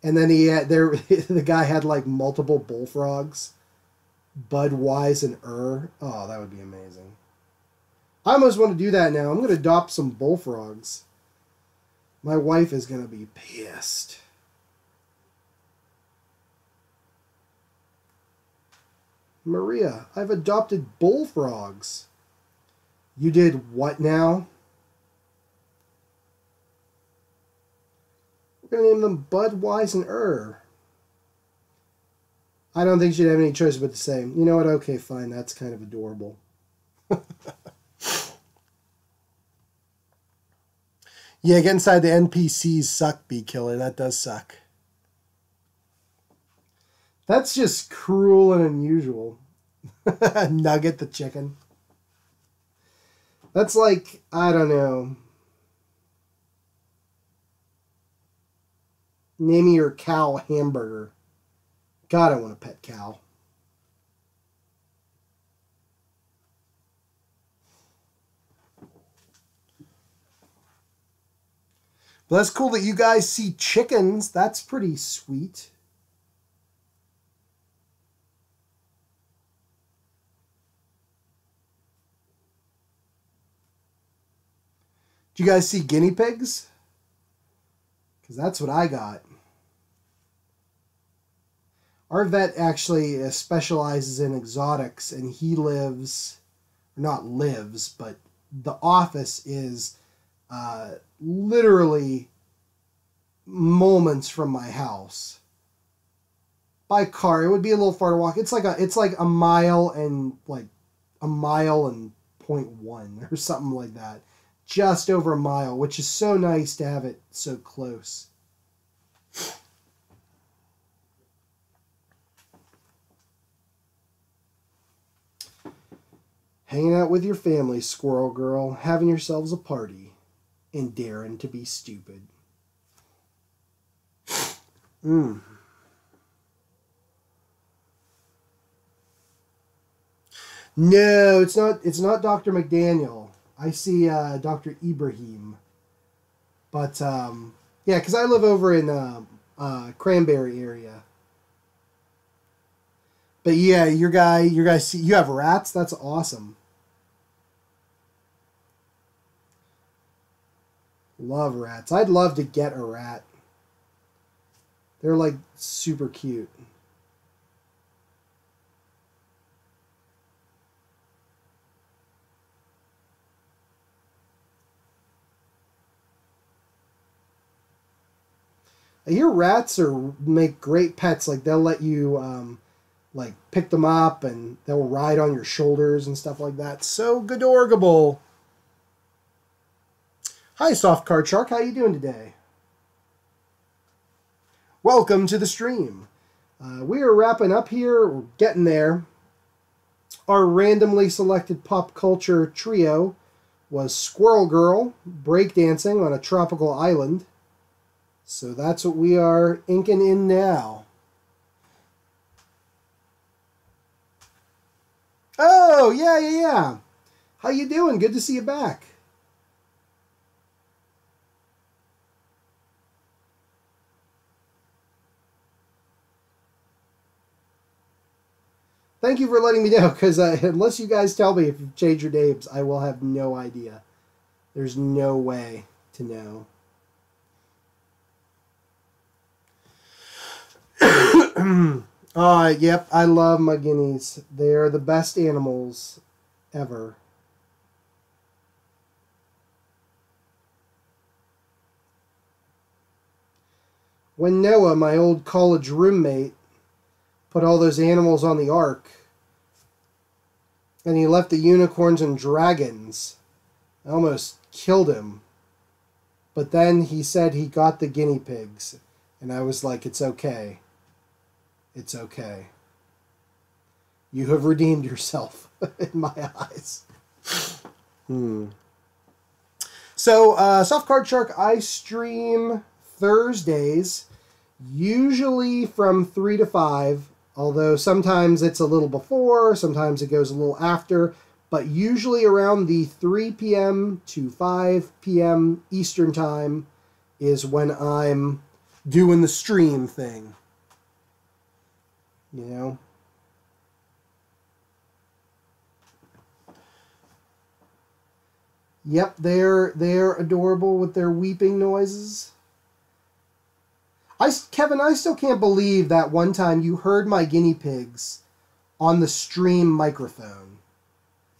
And then the guy had like multiple bullfrogs. Budweiser and Oh, that would be amazing. I almost want to do that now. I'm going to adopt some bullfrogs. My wife is going to be pissed. Maria, I've adopted bullfrogs. You did what now? We're going to name them Budweiser. I don't think she'd have any choice but to say, you know what, okay, fine, that's kind of adorable. Yeah, get inside the NPCs suck, Bee Killer. That does suck. That's just cruel and unusual. Nugget the chicken. That's like, I don't know. Naming your cow Hamburger. God, I want a pet cow. But that's cool that you guys see chickens. That's pretty sweet. Do you guys see guinea pigs? Because that's what I got. Our vet actually specializes in exotics, and he not lives, but the office is literally moments from my house. By car, it would be a little far to walk. It's like a mile and like a mile and 0.1 or something like that. Just over a mile, which is so nice to have it so close. Hanging out with your family, Squirrel Girl, having yourselves a party, and daring to be stupid. No, it's not. It's not Dr. McDaniel. I see Dr. Ibrahim. But yeah, because I live over in Cranberry area. But yeah, you guys, you have rats. That's awesome. Love rats. I'd love to get a rat. They're like super cute. I hear rats make great pets. Like they'll let you like pick them up and they'll ride on your shoulders and stuff like that. So adorable. Hi, Soft Card Shark. How you doing today? Welcome to the stream. We are wrapping up here. We're getting there. Our randomly selected pop culture trio was Squirrel Girl breakdancing on a tropical island. So that's what we are inking in now. Oh, yeah. How you doing? Good to see you back. Thank you for letting me know, because unless you guys tell me if you've changed your names, I will have no idea. There's no way to know. Yep, I love my guineas. They are the best animals ever. When Noah, my old college roommate, put all those animals on the ark, and he left the unicorns and dragons, I almost killed him. But then he said he got the guinea pigs, and I was like, it's okay. It's okay. You have redeemed yourself in my eyes. So, Soft Card Shark, I stream Thursdays, usually from 3 to 5, although sometimes it's a little before, sometimes it goes a little after, but usually around the 3 p.m. to 5 p.m. Eastern Time is when I'm doing the stream thing. You know? Yep, they're adorable with their weeping noises. Kevin, I still can't believe that one time you heard my guinea pigs on the stream microphone.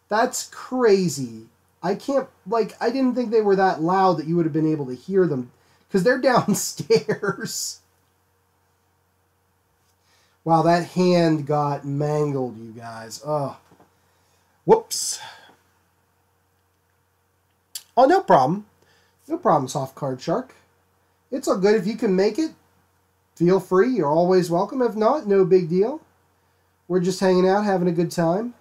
That's crazy. I didn't think they were that loud that you would have been able to hear them, because they're downstairs. Wow, that hand got mangled, you guys. Oh. Whoops. Oh, no problem. No problem, Soft Card Shark. It's all good. If you can make it, feel free. You're always welcome. If not, no big deal. We're just hanging out, having a good time.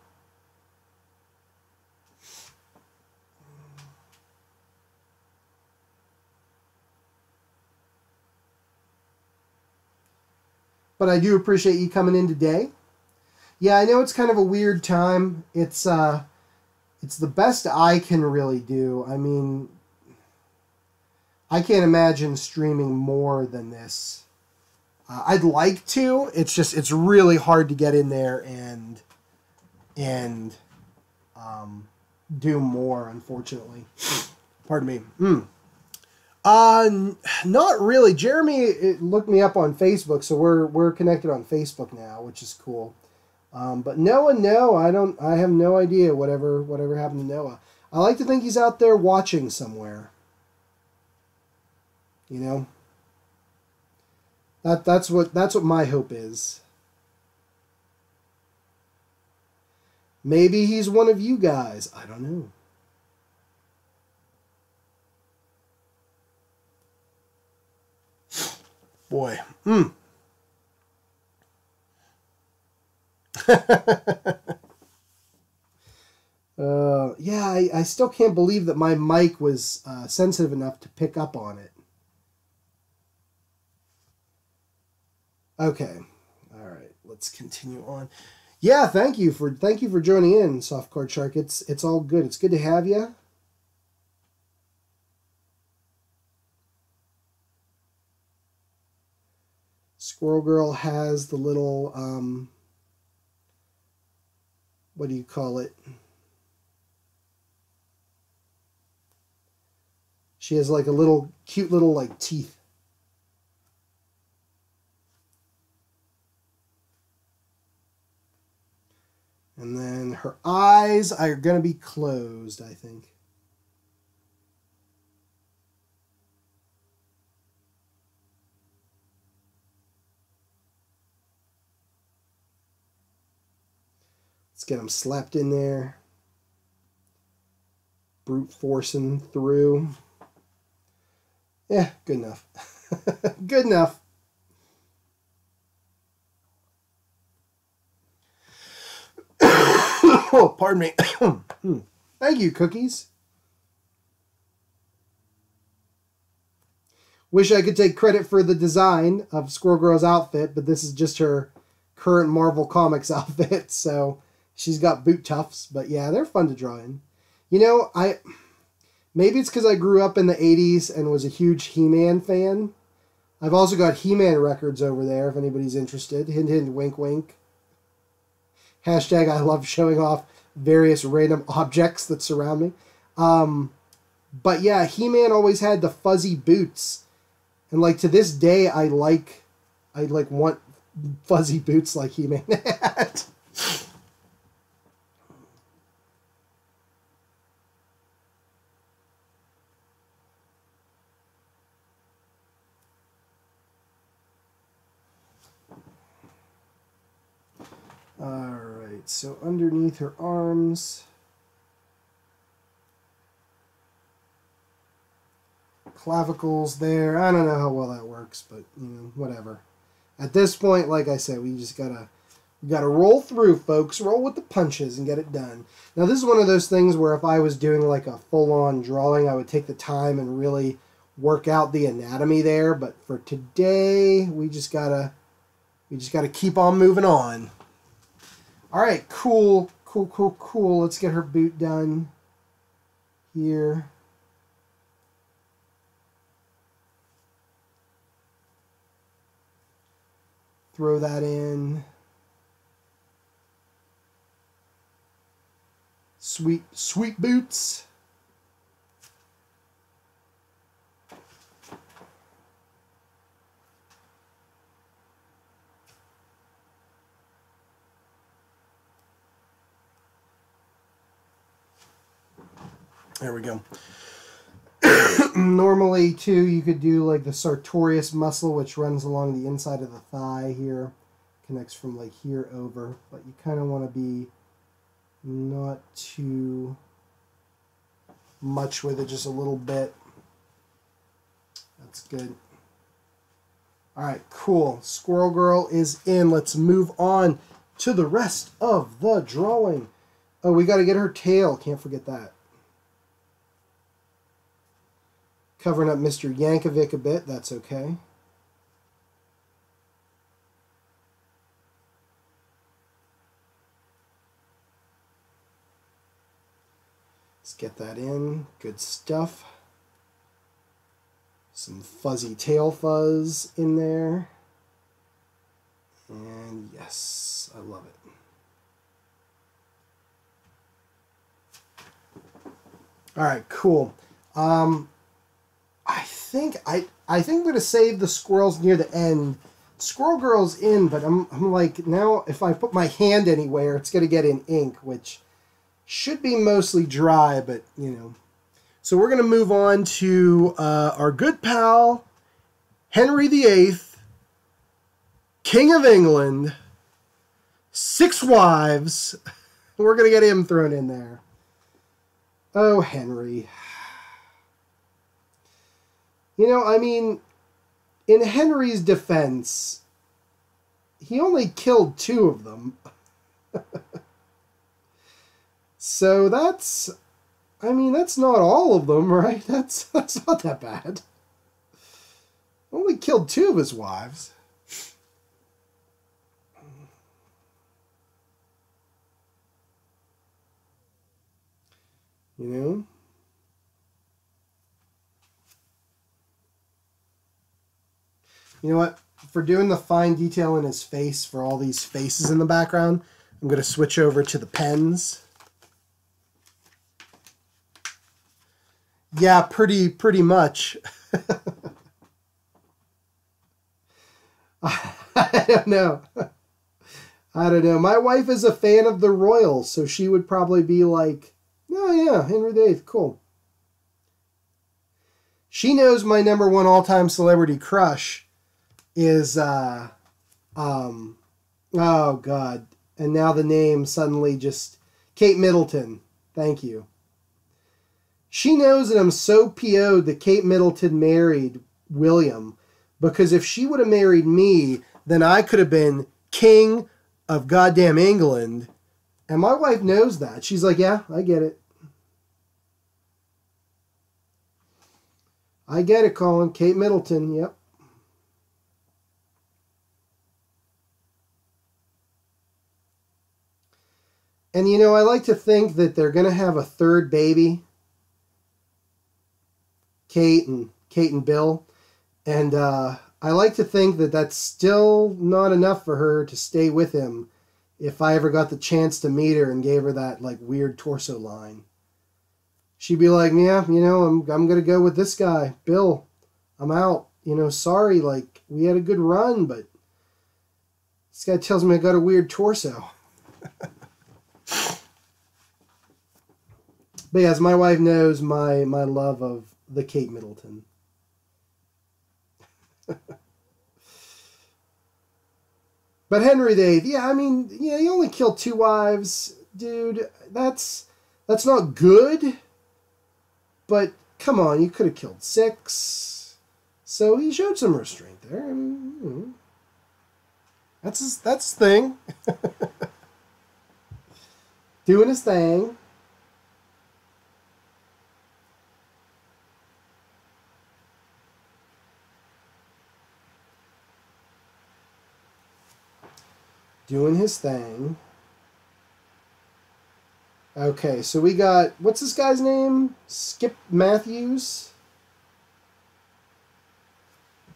But I do appreciate you coming in today. Yeah, I know it's kind of a weird time. It's the best I can really do. I mean, I can't imagine streaming more than this. I'd like to. It's really hard to get in there and do more, unfortunately. Pardon me. Not really. Jeremy looked me up on Facebook, so we're connected on Facebook now, which is cool. But Noah, no, I have no idea whatever happened to Noah. I like to think he's out there watching somewhere. You know? That's what my hope is. Maybe he's one of you guys. I don't know. Boy. Yeah, I still can't believe that my mic was sensitive enough to pick up on it. Okay. All right. Let's continue on. Yeah, thank you for joining in, Soft Card Shark. It's all good. It's good to have you. Squirrel Girl has the little what do you call it? She has like a little cute little like teeth. And then her eyes are going to be closed, I think. Let's get them slapped in there. Brute forcing through. Yeah, good enough. Good enough. Oh, pardon me. Thank you, Cookies. Wish I could take credit for the design of Squirrel Girl's outfit, but this is just her current Marvel Comics outfit, so she's got boot tufts. But yeah, they're fun to draw in. You know, maybe it's because I grew up in the 80s and was a huge He-Man fan. I've also got He-Man records over there if anybody's interested. Hint, hint, wink, wink. Hashtag I love showing off various random objects that surround me. But yeah, He-Man always had the fuzzy boots. And like to this day, I want fuzzy boots like He-Man had. Alright, so underneath her arms, clavicles there. I don't know how well that works, but you know, whatever. At this point, like I said, we gotta roll through, folks. Roll with the punches and get it done. Now, this is one of those things where if I was doing like a full-on drawing, I would take the time and really work out the anatomy there. But for today, we just gotta keep on moving on. All right, cool. Let's get her boot done here. Throw that in. Sweet boots. There we go. Normally, too, you could do like the sartorius muscle, which runs along the inside of the thigh here. Connects from like here over. But you kind of want to be not too much with it, just a little bit. That's good. Alright, cool. Squirrel Girl is in. Let's move on to the rest of the drawing. Oh, we got to get her tail. Can't forget that. Covering up Mr. Yankovic a bit. That's okay. Let's get that in. Good stuff. Some fuzzy tail fuzz in there. And yes, I love it. All right, cool. I think I'm gonna save the squirrels near the end. Squirrel Girl's in, but I'm like, now if I put my hand anywhere, it's gonna get in ink, which should be mostly dry, but you know. So we're gonna move on to our good pal Henry VIII, King of England, 6 wives. We're going to get him thrown in there. Oh, Henry. You know, I mean, in Henry's defense, he only killed 2 of them. So that's, I mean, that's not all of them, right? That's not that bad. Only killed 2 of his wives. You know? You know what? For doing the fine detail in his face for all these faces in the background, I'm going to switch over to the pens. Yeah, pretty much. I don't know. I don't know. My wife is a fan of the Royals, so she would probably be like, oh yeah, Henry VIII, cool. She knows my #1 all-time celebrity crush is, oh God. And now the name suddenly just, Kate Middleton. Thank you. She knows that I'm so PO'd that Kate Middleton married William, because if she would have married me, then I could have been king of goddamn England. And my wife knows that. She's like, yeah, I get it. I get it, Colin. Kate Middleton, yep. And, you know, I like to think that they're going to have a 3rd baby. Kate and Bill. And I like to think that that's still not enough for her to stay with him if I ever got the chance to meet her and gave her that, like, weird torso line. She'd be like, yeah, you know, I'm going to go with this guy, Bill. I'm out. You know, sorry, like, we had a good run, but this guy tells me I got a weird torso. But yes, my wife knows my love of the Kate Middleton. But Henry VIII, yeah, I mean, yeah, he only killed 2 wives. Dude, that's not good. But, come on, you could have killed 6. So he showed some restraint there. I mean, you know, that's his thing. Doing his thing. Doing his thing. Okay, so we got, what's this guy's name? Skip Matthews?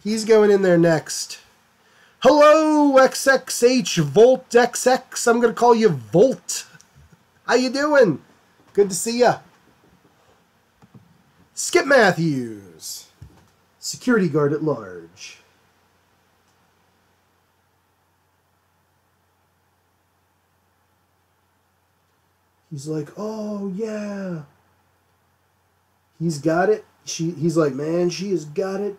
He's going in there next. Hello, XXH Volt XX. I'm going to call you Volt. How you doing? Good to see ya. Skip Matthews. Security guard at large. He's like, oh, yeah. He's got it. He's like, man, she has got it.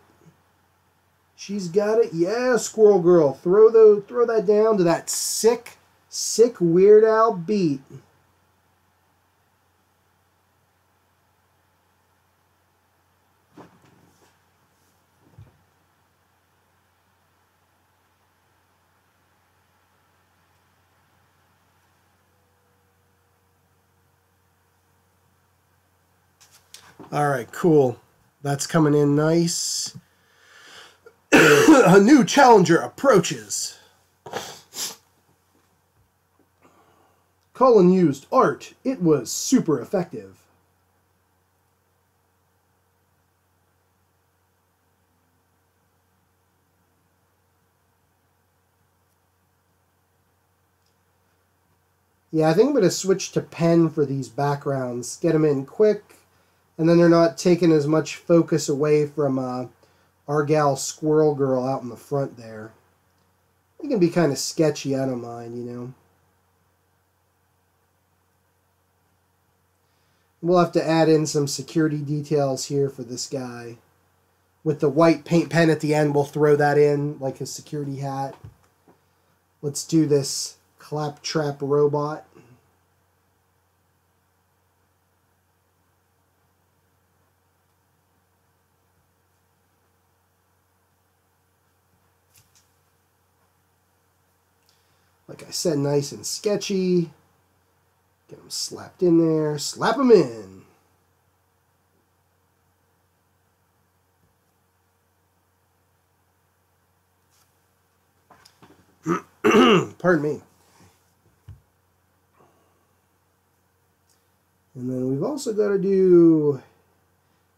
She's got it. Yeah, Squirrel Girl. Throw that down to that sick Weird Al beat. All right, cool. That's coming in nice. A new challenger approaches. Colin used art. It was super effective. Yeah, I think I'm going to switch to pen for these backgrounds. Get them in quick. And then they're not taking as much focus away from our gal Squirrel Girl out in the front there. It can be kind of sketchy, I don't mind, you know. We'll have to add in some security details here for this guy. With the white paint pen at the end, we'll throw that in, like his security hat. Let's do this Claptrap robot. Like I said, nice and sketchy. Get them slapped in there. Slap them in. Pardon me. And then we've also got to do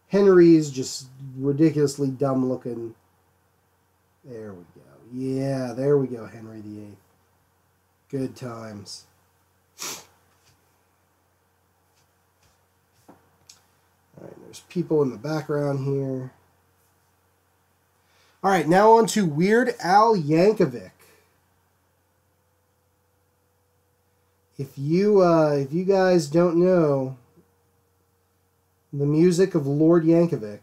Henry's just ridiculously dumb looking. There we go. Yeah, there we go, Henry VIII. Good times. Alright, there's people in the background here. Alright, now on to Weird Al Yankovic. If you guys don't know the music of Lord Yankovic,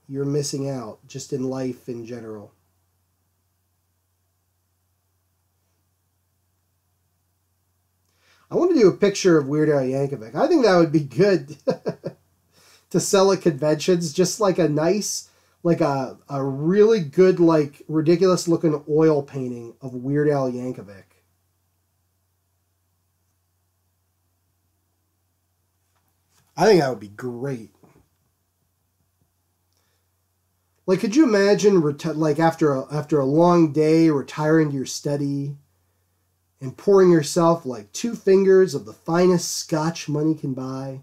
you're missing out just in life in general. I want to do a picture of Weird Al Yankovic. I think that would be good to sell at conventions, just like a nice, like a really good, like ridiculous looking oil painting of Weird Al Yankovic. I think that would be great. Like, could you imagine, like after a long day, retiring to your study and pouring yourself like 2 fingers of the finest Scotch money can buy,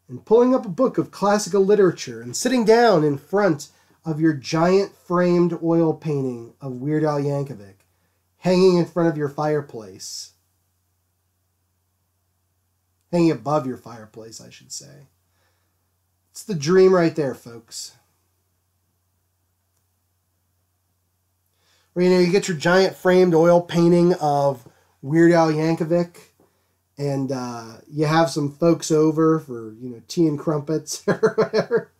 and pulling up a book of classical literature and sitting down in front of your giant framed oil painting of Weird Al Yankovic, hanging in front of your fireplace. Hanging above your fireplace, I should say. It's the dream right there, folks. Or, you get your giant framed oil painting of Weird Al Yankovic, and you have some folks over for, tea and crumpets or whatever.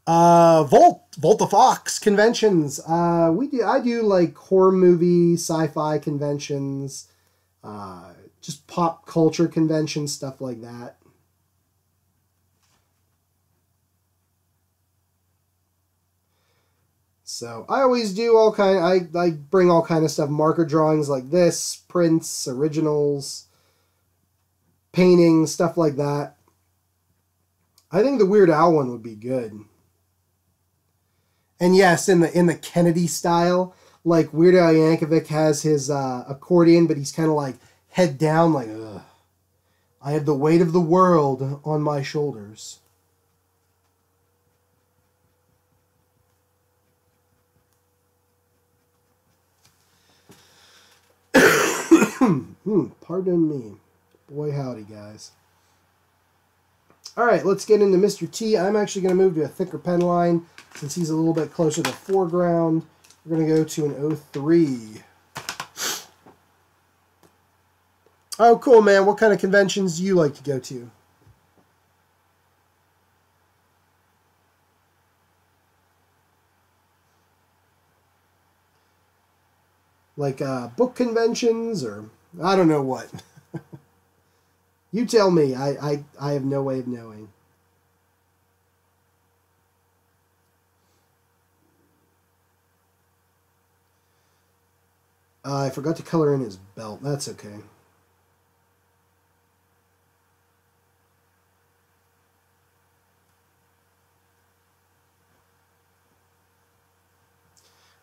Volt the Fox conventions. I do like horror movie, sci-fi conventions. Just pop culture conventions, stuff like that. So I always do all kind. I bring all kind of stuff, marker drawings like this, prints, originals, paintings, stuff like that. I think the Weird Al one would be good. And yes, in the Kennedy style. Like, Weird Al Yankovic has his accordion, but he's kind of like head down, like, ugh. I have the weight of the world on my shoulders. Pardon me. Boy, howdy, guys. Alright, let's get into Mr. T. I'm actually going to move to a thicker pen line since he's a little bit closer to the foreground. We're going to go to an 03. Oh, cool, man. What kind of conventions do you like to go to? Like book conventions, or I don't know what. You tell me. I have no way of knowing. I forgot to color in his belt. That's okay.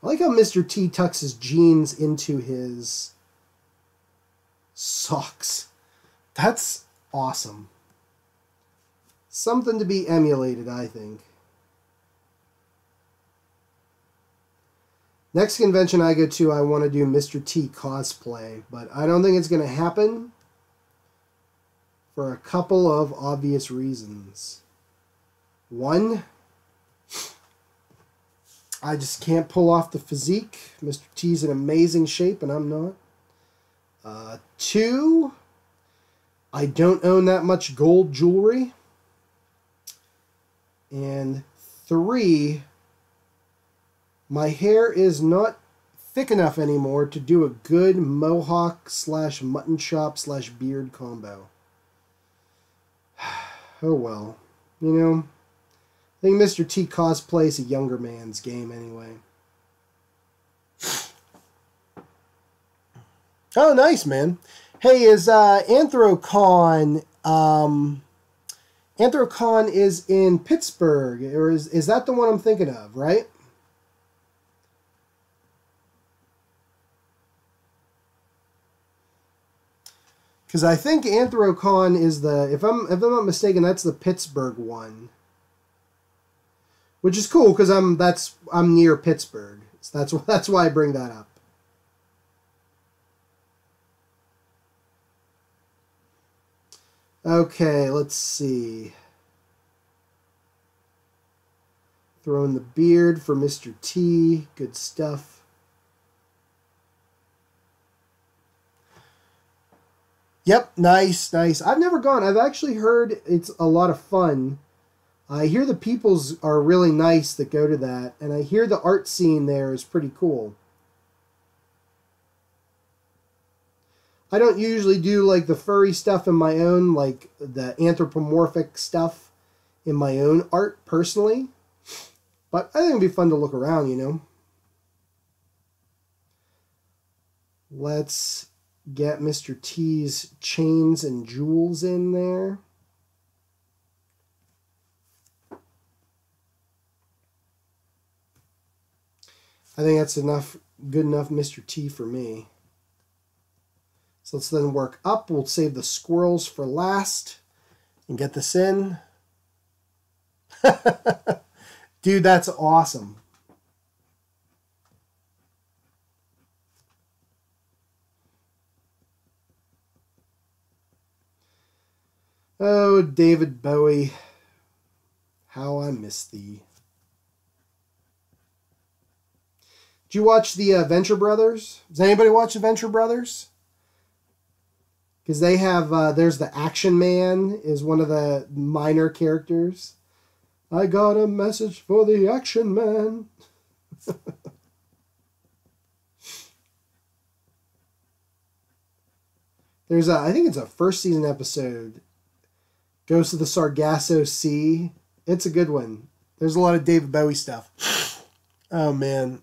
I like how Mr. T tucks his jeans into his socks. That's awesome. Something to be emulated, I think. Next convention I go to, I want to do Mr. T cosplay, but I don't think it's going to happen for a couple of obvious reasons. One, I just can't pull off the physique. Mr. T's in amazing shape, and I'm not. Two, I don't own that much gold jewelry. And three, my hair is not thick enough anymore to do a good mohawk / mutton chop / beard combo. Oh well. You know, I think Mr. T cosplay is a younger man's game anyway. Oh, nice, man. Hey, is Anthrocon... Anthrocon is in Pittsburgh, or is that the one I'm thinking of, right? Because I think Anthrocon is the, if I'm not mistaken, that's the Pittsburgh one, which is cool because I'm near Pittsburgh, so that's why I bring that up. Okay, let's see. Throwing the beard for Mr. T. Good stuff. Yep, nice, nice. I've never gone. I've actually heard it's a lot of fun. I hear the peoples are really nice that go to that, and I hear the art scene there is pretty cool. I don't usually do like the furry stuff in my own, like the anthropomorphic stuff in my own art personally. But I think it'd be fun to look around, you know. Let's get Mr. T's chains and jewels in there. I think that's good enough Mr. T for me. So let's then work up. We'll save the squirrels for last and get this in. Dude, that's awesome. Oh, David Bowie, how I miss thee. Did you watch the Venture Brothers? Does anybody watch the Venture Brothers? Because they have, there's the Action Man is one of the minor characters. I got a message for the Action Man. There's I think it's a first season episode. Goes to the Sargasso Sea. It's a good one. There's a lot of David Bowie stuff. Oh, man.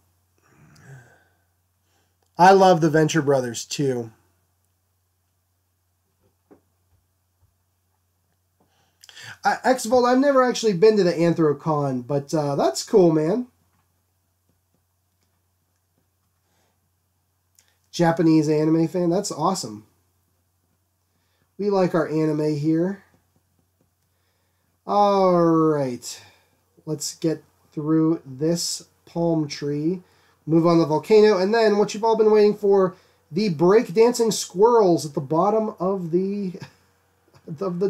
I love the Venture Brothers, too. X-Vault, I've never actually been to the Anthrocon, but that's cool, man. Japanese anime fan, that's awesome. We like our anime here. Alright, let's get through this palm tree. Move on to the volcano, and then what you've all been waiting for, the breakdancing squirrels at the bottom of the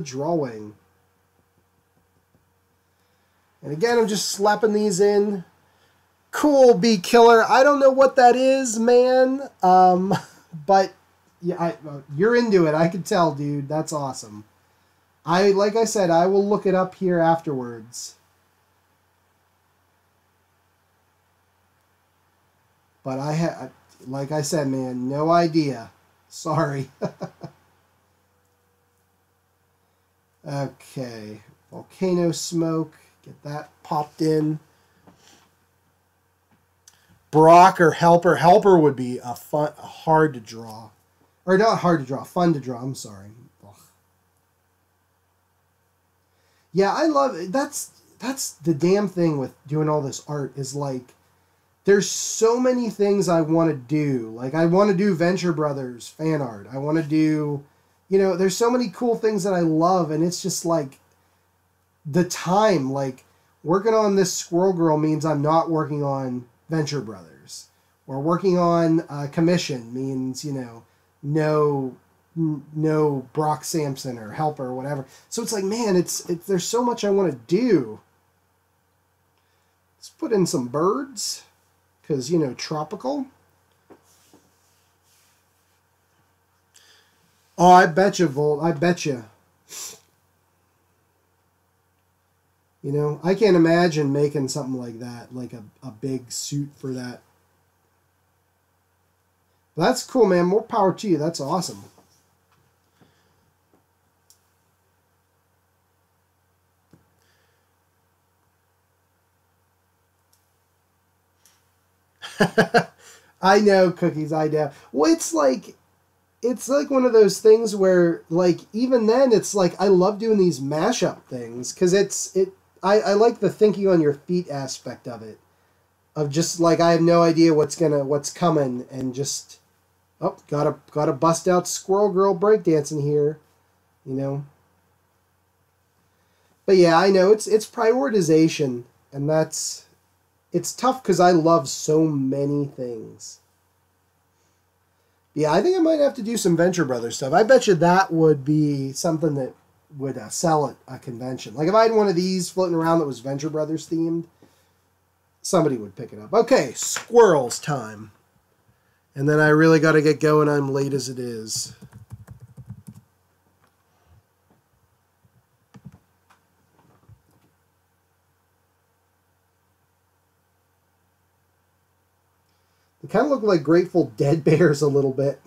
drawing. And again, I'm just slapping these in. Cool, Bee Killer. I don't know what that is, man. But yeah, you're into it. I can tell, dude. That's awesome. Like I said, I will look it up here afterwards. But like I said, man, no idea. Sorry. Okay, volcano smoke. Get that popped in. Brock or Helper. Helper would be hard to draw. Or not hard to draw, fun to draw. I'm sorry. Ugh. Yeah, I love it. That's the damn thing with doing all this art is like there's so many things I want to do. Like I want to do Venture Brothers fan art. I want to do, you know, there's so many cool things that I love, and it's just like the time, like working on this Squirrel Girl means I'm not working on Venture Brothers, or working on commission means, you know, no Brock Sampson or Helper or whatever. So it's like, man, it's there's so much I want to do. Let's put in some birds because, you know, tropical. Oh, I bet you, Volt. I bet you. You know, I can't imagine making something like that, like a big suit for that. That's cool, man. More power to you. That's awesome. I know, Cookies, I know. Well, it's like one of those things where, like, even then it's like I love doing these mashup things because I like the thinking on your feet aspect of it. Of just like I have no idea what's coming, and just gotta bust out Squirrel Girl breakdancing here, you know. But yeah, I know it's prioritization, and it's tough because I love so many things. Yeah, I think I might have to do some Venture Brothers stuff. I bet you that would be something that would sell at a convention. Like if I had one of these floating around that was Venture Brothers themed, somebody would pick it up. Okay, squirrels time. And then I really got to get going. I'm late as it is. They kind of look like Grateful Dead bears a little bit.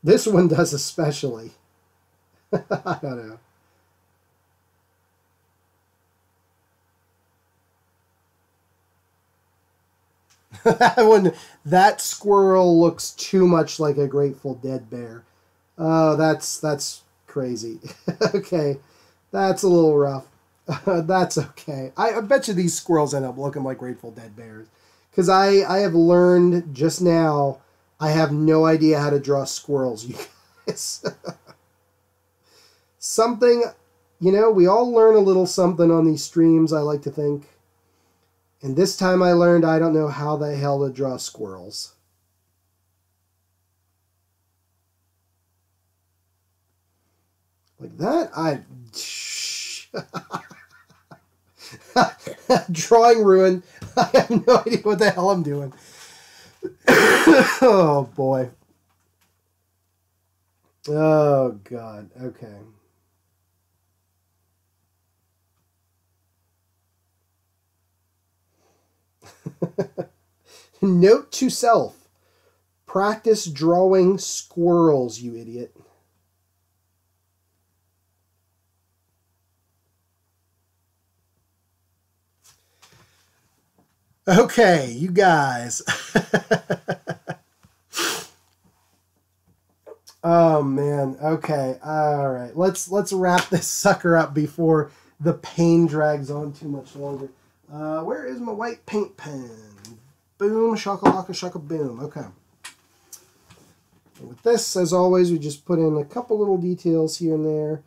This one does especially. I don't know. That squirrel looks too much like a Grateful Dead bear. Oh, that's crazy. Okay, that's a little rough. That's okay. I bet you these squirrels end up looking like Grateful Dead bears. Because I have learned just now, I have no idea how to draw squirrels, you guys. Something, we all learn a little something on these streams, I like to think. And this time I learned I don't know how the hell to draw squirrels. Like that, drawing ruined. I have no idea what the hell I'm doing. Oh, boy. Oh, God. Okay. Note to self. Practice drawing squirrels, you idiot. Okay, you guys. Oh man. Okay. All right. Let's wrap this sucker up before the pain drags on too much longer. Where is my white paint pen? Boom, shakalaka shaka boom. Okay. And with this, as always, we just put in a couple little details here and there.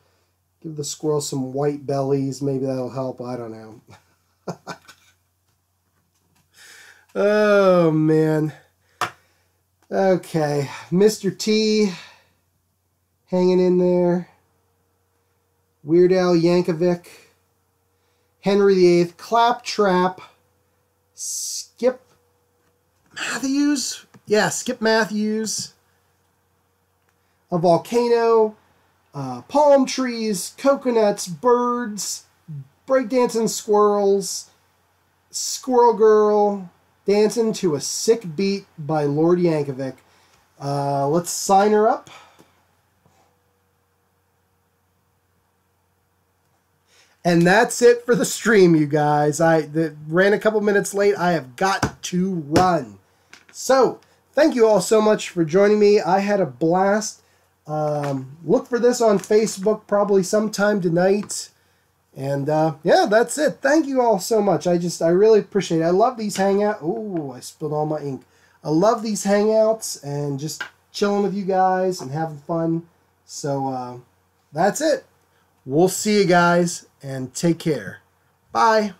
Give the squirrel some white bellies. Maybe that'll help. I don't know. Oh, man. Okay. Mr. T hanging in there. Weird Al Yankovic. Henry VIII. Claptrap. Skip Matthews. Yeah, Skip Matthews. A volcano. Palm trees. Coconuts. Birds. Breakdancing squirrels. Squirrel Girl. Dancing to a Sick Beat by Lord Yankovic. Let's sign her up. And that's it for the stream, you guys. I ran a couple minutes late. I have got to run. So, thank you all so much for joining me. I had a blast. Look for this on Facebook probably sometime tonight. And, yeah, that's it. Thank you all so much. I really appreciate it. I love these hangouts. Oh, I spilled all my ink. I love these hangouts and just chilling with you guys and having fun. So, that's it. We'll see you guys and take care. Bye.